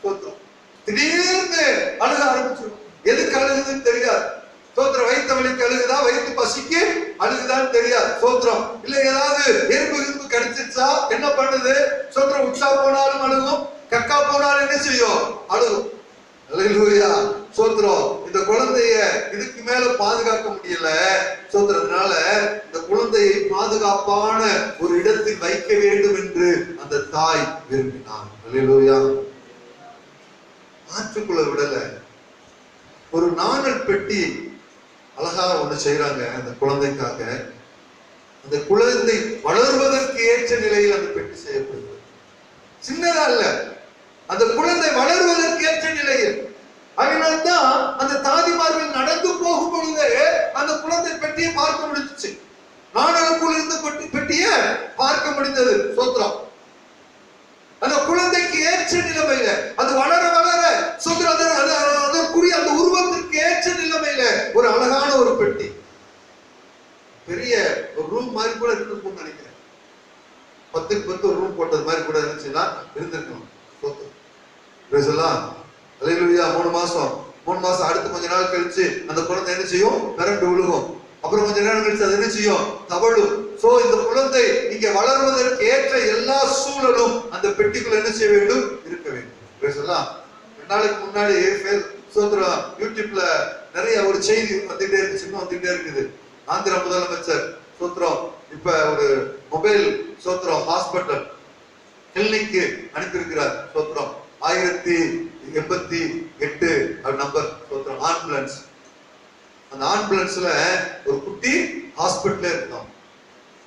சோத்திரம் திடீர்னு அழுக ஆரம்பிச்சிடும். எதுக்கு அழுகுதுன்னு தெரியாது. சோத்திரம் வயிற்று வலிக்கு அழுகுதா, வயிற்று பசிக்கு அழுகுதான்னு தெரியாது. சோத்திரம் இல்ல ஏதாவது எறும்பு கடிச்சிருச்சா என்ன பண்ணுது? சோத்திரம் உச்சா போனாலும் அழுகும், கக்கா போனாலும் என்ன செய்யும்? அழுகும். அல்லேலூயா சோத்திரம். இந்த குழந்தைய இதுக்கு மேல பாதுகாக்க முடியல சோத்திரத்தினால இந்த குழந்தையை பாதுகாப்பான ஒரு இடத்தில் வைக்க வேண்டும் என்று அந்த தாய் விரும்பினார். அல்லேலூயா. ஆற்றுக்குள்ள விடல, ஒரு நாணல் பெட்டி அழகா ஒண்ணு செய்யறாங்க அந்த குழந்தைக்காக. அந்த குழந்தை வளர்வதற்கு ஏற்ற நிலையில் அந்த பெட்டி செய்யப்படுகிறது. சின்னதா இல்ல, அந்த குழந்தை வளர்வதற்கு ஏற்ற நிலையில். அதனால்தான் அந்த தாதிமார்கள் நடந்து போகும் பொழுது அந்த குழந்தை பெட்டியை பார்க்க முடிஞ்சிச்சு. நாணலுக்குள் இருந்து பெட்டியை பார்க்க முடிந்தது. சோத்திரம் அந்த குழந்தைக்கு ஏற்ற நிலைமையில அது வளர வளர சோத்திரம் அதற்குரிய அந்த உருவத்திற்கு ஏற்ற நிலைமையில ஒரு அழகான ஒரு பெட்டி, பெரிய ஒரு ரூம் மாதிரி கூட இருந்திருக்கும்னு நினைக்கிறேன். 10க்கு 10 ஒரு ரூம் போட்டது மாதிரி கூட இருந்துச்சுன்னா இருந்திருக்கணும். அல்லேலூயா. 3 மாசம் அடுத்து கொஞ்ச நாள் கழிச்சு அந்த குழந்தை என்ன செய்யும்? பிறண்டு விழுகும். அப்புறம் கொஞ்ச நேரம் கழிச்சு அது என்ன செய்யும்? தவழும். சோ இந்த குழந்தை இங்க வளர்வதற்கு ஏற்ற எல்லா சூழலும் அந்த பெட்டிக்குள்ள என்ன செய்ய வேண்டும்? இருக்க வேண்டும். 2 நாளைக்கு முன்னாடி சோத்திரம் யூடியூப்ல நிறைய ஒரு செய்தி வந்துட்டே இருக்கு, சின்ன வந்துட்டே இருக்குது. ஆந்திர முதலமைச்சர் சோத்திரம் இப்ப ஒரு மொபைல் சோத்திரம் ஹாஸ்பிட்டல் கிளினிக்கு அனுப்பியிருக்கிறார். சோத்திரம் 1088 நம்பர் சோத்திரம் ஆம்புலன்ஸ். அந்த ஆம்புலன்ஸ்ல ஒரு குட்டி ஹாஸ்பிட்டல் இருக்கும்.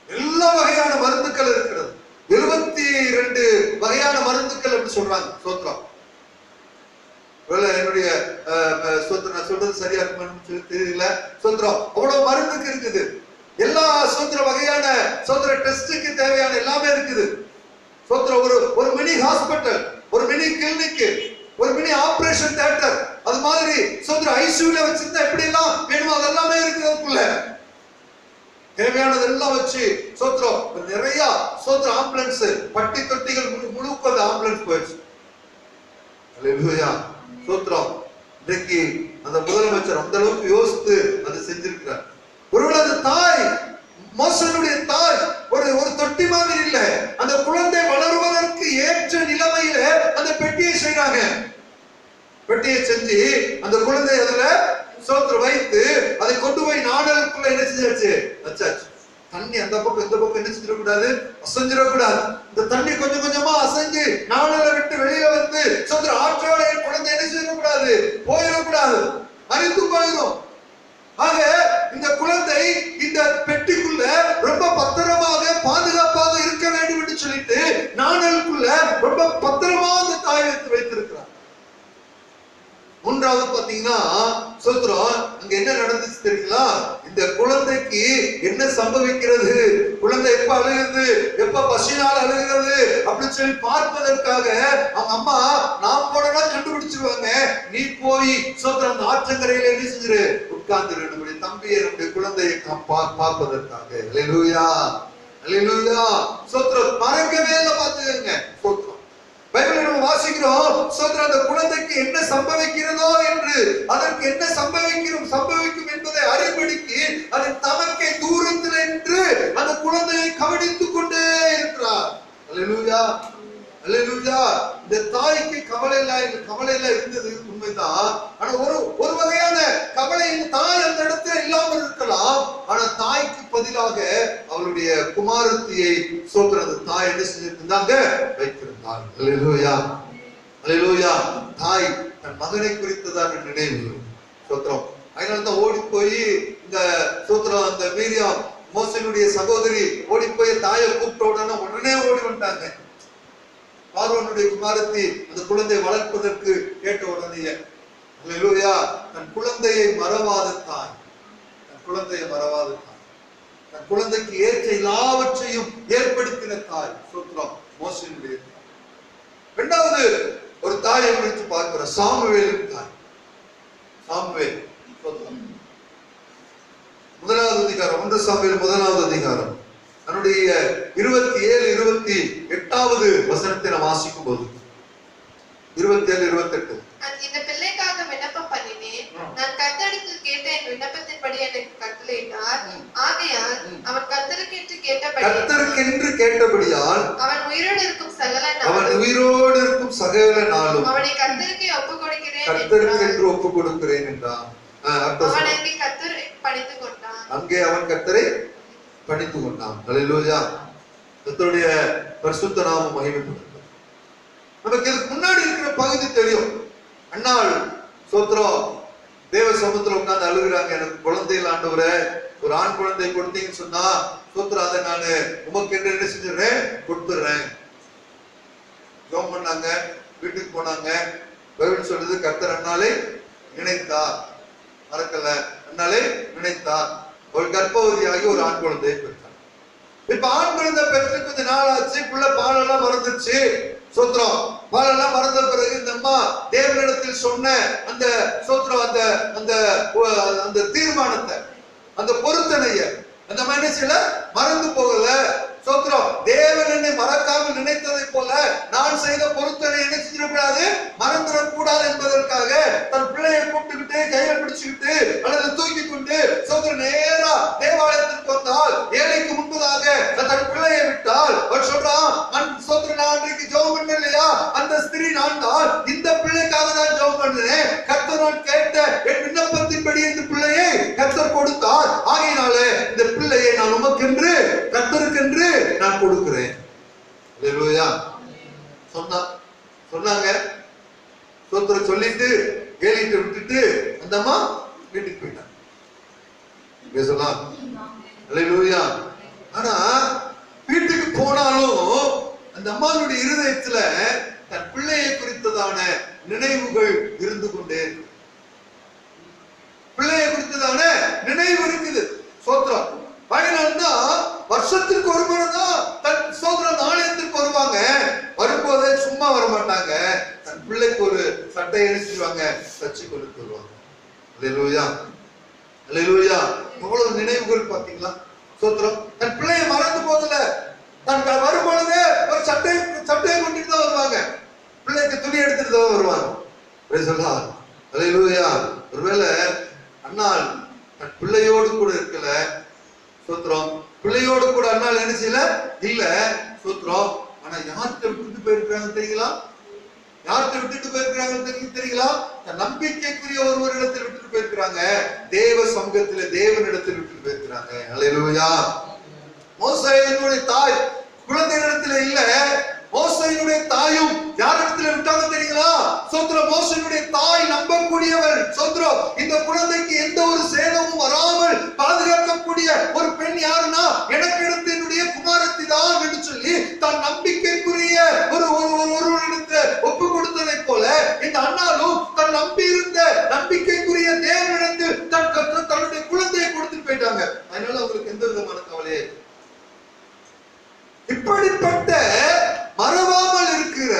எல்லா வகையான மருந்துகள் இருக்கிறது. 72 வகையான மருந்துகள் என்று சொல்றாங்க. சோத்திரம் என்னுடைய நான் சொல்றது சரியா இருக்குன்னு தெரியல. சோத்திரம் அவ்வளவு மருந்துக்கு இருக்குது. எல்லா சோத்திர வகையான சோத்திர டெஸ்டுக்கு தேவையான எல்லாமே இருக்குது. சோத்திரம் ஒரு மினி ஹாஸ்பிட்டல், ஒரு மினி கிளினிக், ஒரு மினி ஆபரேஷன் தியேட்டர், அது மாதிரி சோத்திர ஐசியூல வச்சிருந்தா எப்படி எல்லாம் வேணுமோ அதெல்லாமே இருக்குதுக்குள்ள. தேவையானது எல்லாம் வச்சு சோத்திரம் நிறைய சோத்திர ஆம்புலன்ஸ், பட்டி தொட்டிகள் முழுக்க அந்த ஆம்புலன்ஸ் போயிடுச்சு. அல்லேலூயா சோத்திரம். இன்னைக்கு அந்த முதலமைச்சர் அந்த அளவுக்கு யோசித்து அதை செஞ்சிருக்கிறார். ஒருவேளை அந்த தாய், மோசனுடைய தாய் ஒரு தொட்டி மாதிரி இல்ல, அந்த குழந்தை வளருவதற்கு ஏற்ற நிலைமையில அந்த பெட்டியை செய்யறாங்க. பெட்டியை செஞ்சு அந்த குழந்தை அதுல சோத்திரம் வைத்து அதை கொண்டு போய் நாடலுக்குள்ள என்ன செஞ்சாச்சு? வச்சாச்சு. தண்ணி அந்த பக்கம் இந்த பக்கம் என்ன செஞ்சிடக்கூடாது? அசைஞ்சிடக்கூடாது. இந்த தண்ணி கொஞ்சம் கொஞ்சமா அசைஞ்சு நாடலை விட்டு வெளியில வந்து சோத்திரம் ஆற்றோட குழந்தை என்ன செய்யக்கூடாது? போயிடக்கூடாது, அரித்து போயிடும். ஆக இந்த குழந்தை இந்த பெட்டிக்குள்ள ரொம்ப பத்திரமாக பாதுகாப்பாக இருக்க வேண்டும் என்று சொல்லிட்டு நாணலுக்குள்ள ரொம்ப பத்திரமா அந்த தாய் வைத்திருக்கிறார். 3வது பாத்தீங்கன்னா சோத்திரம் அங்க என்ன நடந்துச்சு தெரியுங்களா? இந்த குழந்தைக்கு என்ன சம்பவிக்கிறது, குழந்தை எப்ப அழுகுது, எப்ப பசினால் அழுகிறது அப்படின்னு சொல்லி பார்ப்பதற்காக அவங்க அம்மா நான் போனா கண்டுபிடிச்சிருவாங்க. நீ போய் சோத்திரம் அந்த ஆற்றங்கரையில என்ன செஞ்சிரு? உட்கார்ந்து நம்முடைய தம்பியை நம்முடைய குழந்தையை பார்ப்பதற்காக. அல்லேலூயா அல்லேலூயா சோத்திரம். மறக்கவே இல்லை பார்த்துக்கங்க. சோத்திரம் பைபிளை நம்ம வாசிக்கிறோம். சோத்திரம் அந்த குழந்தைக்கு என்ன சம்பவிக்கிறதோ என்று, அதற்கு என்ன சம்பவிக்கும் என்பதை அறிபடிக்கு அதன் தமக்கை தூரத்தில் என்று அந்த குழந்தையை கவனித்துக் கொண்டே இருக்கிறார். அல்லேலூயா அல்லேலூயா. இந்த தாய்க்கு கவலை எல்லாம் இருந்தது உண்மைதான். ஆனா ஒரு வகையான கவலை தாய் அந்த இடத்துல இல்லாமல் இருக்கலாம். ஆனா தாய்க்கு பதிலாக அவளுடைய குமாரத்தியை சோதரது தாய் என்ன செஞ்சிருந்தாங்க, வைத்திருந்தாள். அல்லேலூயா, அல்லேலூயா. தாய் தன் மகனை குறித்ததான நினைவு சோத்திரம். அதனாலதான் ஓடி போய் இந்த சோத்திரம் அந்த மீரியாம் மோசேயுடைய சகோதரி ஓடி போய் தாயை கூப்பிட்ட உடனே ஓடி வந்துட்டாங்க. பார்வோனுடைய குமாரத்தி அந்த குழந்தையை வளர்ப்பதற்கு கேட்ட உடனே அல்லேலூயா, தன் குழந்தையை மறவாத தாய், தன் குழந்தையை மறவாத தாய், தன் குழந்தைக்கு ஏற்ற எல்லாவற்றையும் ஏற்படுத்தின தாய் சோத்திரம் மோசேயுடைய தாய். இரண்டாவது ஒரு தாயை குறித்து பார்க்கிற சாமுவேலின் தாய். சாமுவேல் முதலாவது அதிகாரம், 1 சாமுவேல் முதலாவது அதிகாரம் அதனுடைய 27, 28வது வசனத்தை நாம் வாசிக்கும் போது 27, 28 இந்த பிள்ளைக்காக விண்ணப்பம் பண்ணினேன். நான் கர்த்தரிடத்தில் கேட்ட என் விண்ணப்பத்தின்படி எனக்கு கட்டளையிட்டார். ஆகையால் அவன் கர்த்தருக்கென்று கேட்டபடியால் அவன் உயிரோடு இருக்கும் சகல நாளும் அவனை கர்த்தருக்கே ஒப்புக் கொடுக்கிறேன் என்றான். அங்கே அவன் கர்த்தரை பணிந்து கொண்டான். அல்லேலூயா. கர்த்தருடைய பரிசுத்த நாமம் மகிமைப்படும். நமக்கு இதுக்கு முன்னாடி இருக்கிற பகுதி தெரியும். அண்ணாள் சோத்திரம் தேவ சமூகத்துல உட்கார்ந்து அழுகுறாங்க. எனக்கு குழந்தைகள் ஆண்டவரே, ஒரு ஆண் குழந்தை கொடுத்தீங்கன்னு சொன்னா சோத்திரம் அதை நான் உமக்கு என்று என்ன செஞ்சிடறேன், கொடுத்துடுறேன். ஜெபம் பண்ணாங்க, வீட்டுக்கு போனாங்க. பைபிள் சொல்லுது கர்த்தர் அண்ணாளை நினைத்தார், மறக்கல, அண்ணாளை நினைத்தார். ஒரு கர்ப்பவதியாகி ஒரு ஆண் குழந்தையை பெற்றார். இப்ப ஆண் குழந்தை பெற்று கொஞ்ச நாள் ஆச்சு, புள்ள பாலெல்லாம் மறந்துச்சு. சோத்திரம் பாலெல்லாம் மறந்த பிறகு இந்த அம்மா தேவனிடத்தில் சொன்ன அந்த சோத்திரம் அந்த தீர்மானத்தை, அந்த பொருத்தனைய அந்த மனுஷில மறந்து போகல. சோத்திரம் தேவன் என்னை மறக்காமல் நினைத்ததை போல நான் செய்த பொருத்தனை என்ன செஞ்சிடக்கூடாது, மறந்துடக்கூடாது என்பதற்காக தன் பிள்ளையை கூப்பிட்டுக்கிட்டு கையில பிடிச்சுக்கிட்டு அல்லது தூக்கி கொண்டு சோத்திரம் நேரா தேவாலயத்திற்கு வந்தால் ஏழைக்கு முன்பதாக தன் பிள்ளையை விட்டால் அவர் சொல்றான், சோத்திரம் நான் அன்றைக்கு ஜெபம் பண்ண இல்லையா, அந்த ஸ்திரீ நான் தான், இந்த பிள்ளைக்காக தான் ஜெபம் பண்ணேன். கர்த்தர் நான் கேட்ட என் விண்ணப்பத்தின்படி இந்த பிள்ளையை கர்த்தர் கொடுத்தார். ஆகையினாலே இந்த பிள்ளையை நான் உமக்கென்று கர்த்தருக்கென்று நான் கொடுக்கிறேன். அல்லேலூயா. சொன்னாங்க. சோத்திரம் சொல்லிட்டு கேலிட்டு விட்டுட்டு அந்த அம்மா வீட்டுக்கு போயிட்டாங்க. அல்லேலூயா. ஆனா வீட்டுக்கு போனாலும் அந்த அம்மாவுடைய இருதயத்துல தன் பிள்ளையை குறித்ததான நினைவுகள் இருந்து கொண்டே இருக்கு. பிள்ளையை குறித்ததான நினைவு இருக்குது. சோத்திரம். அதனால்தான் வருஷத்திற்கு ஒரு முறை தான் தன் சோதரன் ஆலயத்திற்கு வருவாங்க. வரும்போதே சும்மா வர மாட்டாங்க. தன் பிள்ளைக்கு ஒரு சட்டை அணிச்சிருவாங்க, தச்சு கொண்டு வருவாங்க. அல்லேலூயா, அல்லேலூயா. எவ்வளவு நினைவுகள் பாத்தீங்களா. சோத்திரம். தன் பிள்ளையை மறந்து போகல. தன் வரும்பொழுதே ஒரு சட்டையை கொண்டுட்டு தான் வருவாங்க. பிள்ளைக்கு துணி எடுத்துட்டு தான் வருவாங்க. அல்லேலூயா. ஒருவேளை அண்ணாள் தன் பிள்ளையோடு கூட இருக்கல. சோத்திரம். பிள்ளையோடு கூட அண்ணாள் என்ன செய்யல இல்ல. சோத்திரம். ஆனா யார்கிட்ட விட்டுட்டு போயிருக்கிறாங்க தெரியுங்களா, யார்கிட்ட விட்டுட்டு போயிருக்கிறாங்க தெரியுங்களா, நம்பிக்கைக்குரிய ஒருவரிடத்தில் விட்டுட்டு போயிருக்கிறாங்க. தேவ சமூகத்துல தேவனிடத்தில் விட்டுட்டு போயிருக்கிறாங்க. அல்லேலூயா. மோசேயினுடைய தாய் குழந்தைகளிடத்துல இல்ல. மோசேயினுடைய தாயும் யாரிடத்துல விட்டாங்க தெரியுங்களா. சோத்திரம். மோசேயினுடைய தாய் நம்பக்கூடியவள். சோத்திரம். இந்த குழந்தைக்கு எந்த ஒரு சேதமும் வராமல் பாதுகாக்கக்கூடிய ஒரு பெண் யாருன்னா எனக்கு எடுத்து என்னுடைய குமாரத்தி தான் என்று சொல்லி தன் நம்பிக்கைக்குரிய ஒருவரிடத்தை ஒப்பு கொடுத்ததை போல இந்த அண்ணாலும் தன் நம்பி இருந்த நம்பிக்கைக்குரிய தேவனிடத்தில் தன்னுடைய குழந்தையை கொடுத்துட்டு போயிட்டாங்க. அதனால அவங்களுக்கு எந்த விதமான கவலையே. இப்படிப்பட்ட மறவாமல் இருக்கிற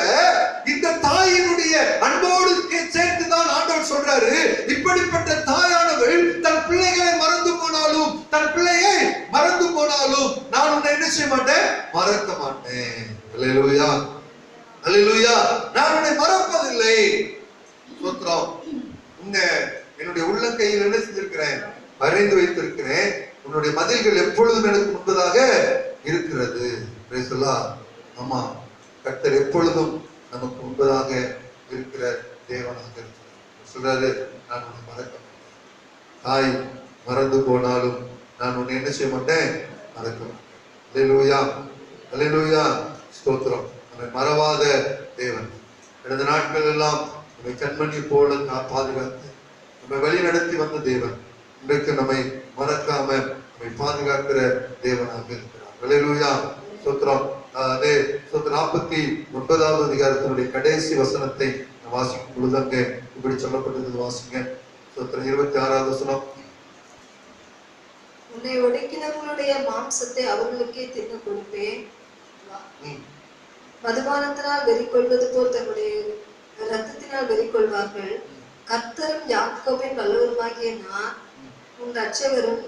இந்த தாயினுடைய அன்போடு சேர்த்துதான் ஆண்டவர் சொல்றாரு, இப்படிப்பட்ட தாயானவள் தன் பிள்ளைகளை மறந்து போனாலும் தன் பிள்ளையை மறந்து போனாலும் நான் உன்னை என்ன செய்ய மாட்டேன், மறக்க மாட்டேன். அல்லேலூயா, அல்லேலூயா. நான் உன்னை மறப்பதில்லை. சோத்திரம். உன்னை என்னுடைய உள்ளங்கையில் என்ன செஞ்சிருக்கிறேன், வரைந்து வைத்திருக்கிறேன். உன்னுடைய மதில்கள் எப்பொழுதும் எனக்கு முன்பதாக இருக்கிறது. ஆமா. கர்த்தர் எப்பொழுதும் நமக்கு முன்பதாக இருக்கிற தேவனாக இருக்கிறார். சொல்றாரு, நான் உன்னை மறக்க மாட்டேன். தாய் மறந்து போனாலும் நான் உன்னை என்ன செய்ய மாட்டேன், மறக்க மாட்டேன். அல்லேலூயா, அல்லேலூயா, ஸ்தோத்திரம். நம்மை மறவாத தேவன். கடந்த நாட்கள் எல்லாம் நம்மை கண்மணி போல பாதுகாத்து நம்மை வழி நடத்தி வந்த தேவன் இன்றைக்கு நம்மை மறக்காம நம்மை பாதுகாக்கிற தேவனாக இருக்கிறார். அல்லேலூயா, ஸ்தோத்திரம். அதே 49வது அதிகாரத்தினுடைய கடைசி வசனத்தை வாசிக்கும் பொழுது அங்கே இப்படி சொல்லப்பட்டது. வாசிங்க. 26வது வசனம். உன்னை ஒடுக்கினவர்களுடைய மாம்சத்தை அவர்களுக்கே தின்னு கொடுப்பேன். மதுபானத்தினால் வெறி கொள்வது போல் தன்னுடைய ரத்தத்தினால் வெறி கொள்வார்கள். கர்த்தரும் யாக்கோபின் வல்லவருமாகிய நான் உன் ரட்சகரும்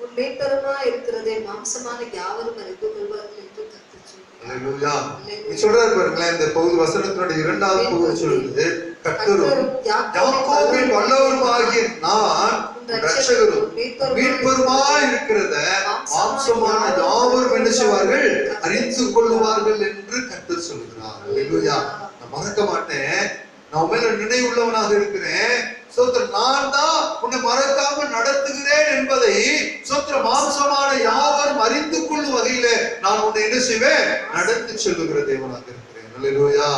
உன் மீட்பருமா இருக்கிறதை மாம்சமான யாவரும் அறிந்து கொள்வார்கள் என்று கர்த்தர் சொல்றார். சொல்றாரு பாருங்களேன், இந்த பகுதி வசனத்தினுடைய 2வது பகுதி சொல்லுது, கர்த்தரும் யாக்கோபின் வல்லவருமாகிய நான் ரட்சகரும் மீட்பருமா இருக்கிறத மாம்சமான யாவரும் என்ன செய்வார்கள், அறிந்து கொள்வார்கள் என்று கர்த்தர் சொல்கிறார். அல்லேலூயா. நான் மறக்க மாட்டேன், நான் மேல நினைவுள்ளவனாக இருக்கிறேன். சோத்திரம், நான் தான் உன்னை மறக்காம நடத்துகிறேன் என்பதை சோத்திர மாம்சமான யாவரும் அறிந்து கொள்ளும் வகையில நான் உன்னை என்ன செய்வேன், நடத்தி சொல்லுகிற தேவனாக இருக்கிறேன். அல்லேலூயா.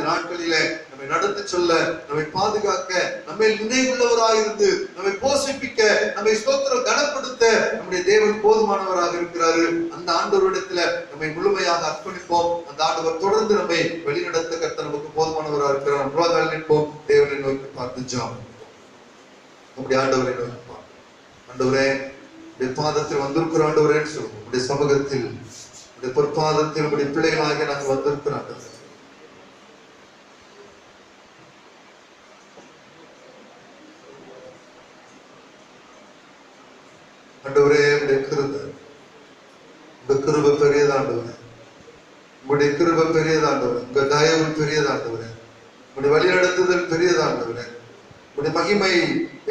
நாட்களிலே நம்மை நடத்தி சொல்ல, நம்மை பாதுகாக்க, நம்மை நினைவுள்ளவராயிருந்து நம்மை போஷிப்பிக்க, நம்மை ஸ்தோத்திரம் கனப்படுத்த நம்முடைய தேவன் போதுமானவராக இருக்கிறாரு. அந்த ஆண்டவரிடத்துல நம்மை முழுமையாக அர்ப்பணிப்போம். அந்த ஆண்டவர் தொடர்ந்து நம்மை வழிநடத்த கர்த்தர் நமக்கு போதுமானவராக இருக்கிறார். முழங்கால் நிற்போம். தேவனை நோக்கி பார்த்து ஜெபம். நம்முடைய ஆண்டவரை நோக்கி பார்ப்போம். ஆண்டவரே, உடைய பாதத்தில் வந்திருக்கிற ஆண்டவரேன்னு சொல்லுவோம். உடைய சமூகத்தில், உடைய பொற்பாதத்தில் உடைய பிள்ளைகளாக நாங்கள் வந்திருக்கிறோம். ஆண்டவரே, உடைய கிருபை, உங்க கிருபை பெரியதாண்டவரே, உங்களுடைய கிருபை பெரியதாண்டவரே, உங்க தயவு பெரியதாண்டவரே, உங்களுடைய வழி நடத்துதல் பெரியதாண்டவரே, உங்களுடைய மகிமை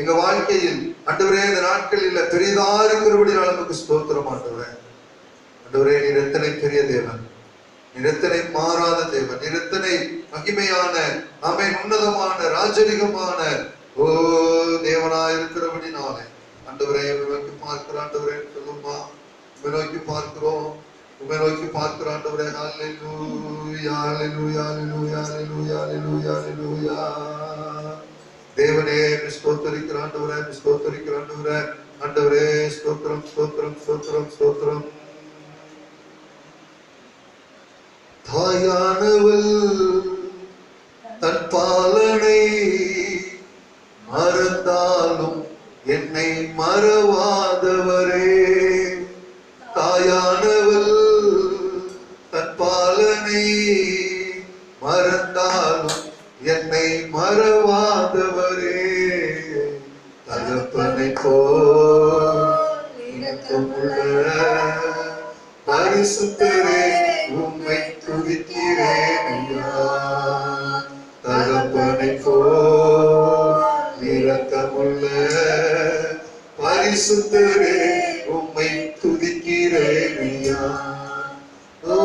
எங்க வாழ்க்கையில் ஆண்டவரே இந்த நாட்களில் பெரியதா இருக்கிறபடினால நமக்கு ஸ்தோத்திரம் ஆண்டவரே. ஆண்டவரே, நீர் எத்தனை பெரிய தேவன், நீர் எத்தனை மாறாத தேவன், நீர் எத்தனை மகிமையான ஆமென் உன்னதமான ராஜரிகமான ஓ தேவனா இருக்கிறபடினாலே ஆண்டவரே நோக்கி பார்க்கிற ஆண்டவரே சொல்லுமா, நோக்கி பார்க்கிறோம், உண்மை நோக்கி பார்க்கிற ஆண்டவரே. ஹல்லேலூயா, ஹல்லேலூயா, ஹல்லேலூயா, ஹல்லேலூயா, ஹல்லேலூயா, ஹல்லேலூயா. தேவனே ஸ்தோத்திரிக்கிற ஆண்டவரே, ஸ்தோத்திரிக்கிற ஆண்டவரே. ஆண்டவரே ஸ்தோத்திரம், ஸ்தோத்திரம், ஸ்தோத்திரம், ஸ்தோத்திரம். தாயானவள் தன் பாலனை மறந்தாலும் என்னை மறவாதவரே. தாயானவள் தன் பாலனை மறந்தாலும் என்னை மறவாதவரே. தகப்பனை போல் இரக்கமுள்ள பரிசுத்தரே உம்மை துதிக்கிறேன் ஐயா. தகப்பனை போல் இரக்கமுள்ள பரிசுத்தரே உம்மை துதிக்கிறேன் ஐயா. ஓ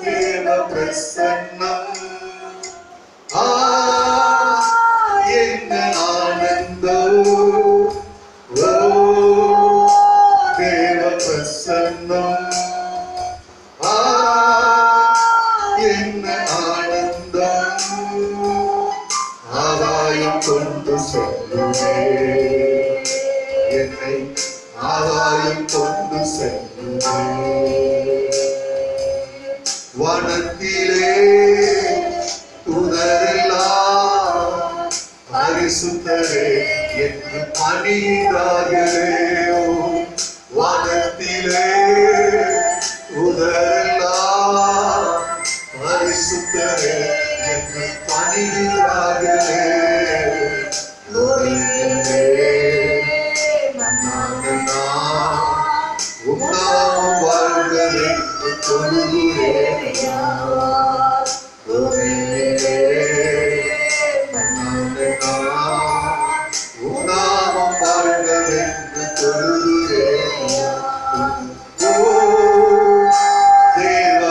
தேவ பிரசன்னம் என்ன ஆனந்தம். ஓ தேவ பிரசன்னம் என்ன ஆனந்தம். ஆதாயம் கொண்டு செல்லுமே என்னை, ஆதாயம் கொண்டு செல்லுமே. வனத்திலே தூதரெல்லாம் பரிசுத்தரே என்று பணிகிறார்களே. வனத்திலே தூதரெல்லாம் பரிசுத்தரே என்று பணிகிறார்களே. உன்னாம் வாழ்ந்தது தொழுகிறேன். உன்னாமம் வாழ்ந்ததென்று தொழுகிறேன். ஓ தேவ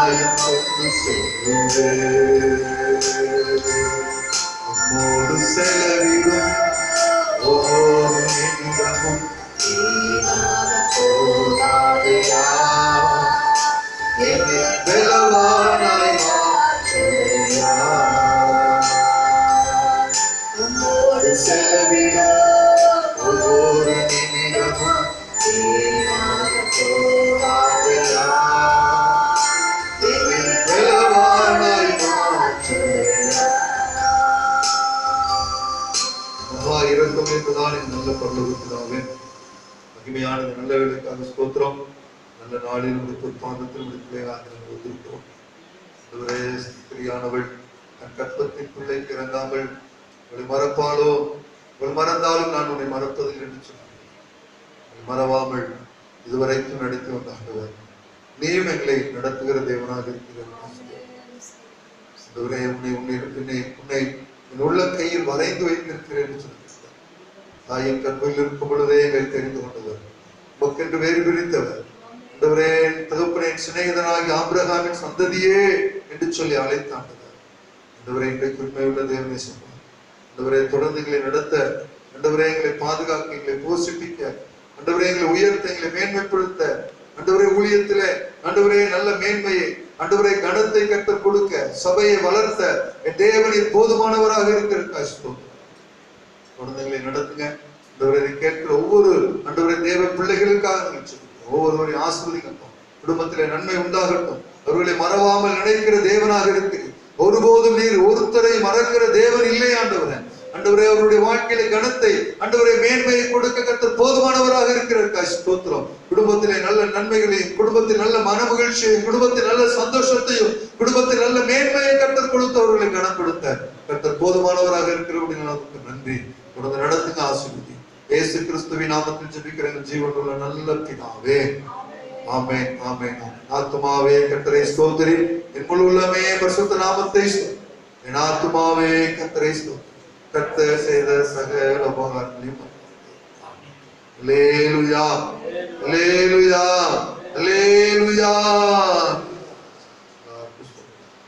மாயம் கொண்டு சொல்லுவேன். உம்மோடு செலவிடும் ஒவ்வொரு நிமிடமும் வீணாக போகாதையா, என்னை பலவானாய் மாற்றுதையா. உம்மோடு செலவிடும் ஒவ்வொரு நிமிடமும் வீணாக போகாதையா, என்னை பலவானாய் மாற்றுதையா. மகா இரக்கம் என்பதுதான் இந்த நல்ல பரலோகத்தினாவே மகிமையான நல்ல வேலைக்காக ஸ்தோத்திரம். நல்ல நாளில் முடித்து பாதத்தில் முடித்துள்ளாக வந்திருக்கிறோம். ஸ்திரியானவள் தன் கற்பத்தின் பிள்ளைக்கு இறங்காமல் அவளை மறப்பாளோ, அவள் மறந்தாலும் நான் உன்னை மறப்பதில் என்று சொன்னார். மறவாமல் இதுவரைக்கும் நடத்தி வந்தாண்டவர் நீயும் எங்களை நடத்துகிற தேவனாக இருக்கிறார். என் உள்ள கையில் வரைந்து வைத்திருக்கிறேன் என்று சொல்லியிருக்கிறார். தாயின் கற்பையில் இருக்கும் பொழுதே எங்களை தெரிந்து கொண்டவர், உமக்கென்று வேறு பிரித்தவர். தகப்பனே சிநேகிதனாகி ஆபிரகாமின் சந்ததியே என்று சொல்லி அழைத்தாண்டவர். இன்றைக்கு உண்மையுள்ள தேவனை சொன்னார். தொடர்ந்து எங்களை நடத்த, எங்களை பாதுகாக்க, எங்களை போஷிப்பிக்க, எங்களை உயர்த்த, எங்களை மேன்மைப்படுத்த, ஊழியத்திலே நல்ல மேன்மையை, கனத்தை கற்றுக் கொடுக்க, சபையை வளர்த்த என் தேவனின் போதுமானவராக இருக்கிற குழந்தைகளை நடத்துங்க. கேட்கிற ஒவ்வொரு தேவ பிள்ளைகளுக்காக ஒவ்வொருவரையும் ஆசீர்வதிக்கட்டும். குடும்பத்திலே நன்மை உண்டாகட்டும். அவர்களை மறவாமல் நினைக்கிற தேவனாக இருக்கிறது. ஒருபோதும் நீர் ஒருத்தரை மறக்கிற தேவன் இல்லை ஆண்டவரே. அவருடைய வாழ்க்கையில கனத்தை, மேன்மையை கொடுக்க கர்த்தர் போதுமானவராக இருக்கிறார். ஸ்தோத்திரம். குடும்பத்திலே நல்ல நன்மைகளையும், குடும்பத்தில் நல்ல மன மகிழ்ச்சியையும், குடும்பத்தில் நல்ல சந்தோஷத்தையும், குடும்பத்தில் நல்ல மேன்மையை கர்த்தர் கொடுத்து அவர்களை கனம் கொடுத்த கர்த்தர் போதுமானவராக இருக்கிறவர்களுக்கு நன்றி. தொடர்ந்து நடத்துங்க, ஆசீர்வதி. இயேசு கிறிஸ்துவின் நாமத்தில் ஜெபிக்கிற ஜீவனுள்ள நல்ல பிதாவே, ஆமென், ஆமென். ஆத்துமாவே கர்த்தரை ஸ்தோத்திரி, என் முழு உள்ளமே பரிசுத்த நாமத்தை ஸ்தோத்திரி. என் ஆத்துமாவே கர்த்தரை ஸ்தோத்திரி. கர்த்தர் செய்த சகல உபகாரங்களையும் அல்லேலூயா, அல்லேலூயா, அல்லேலூயா.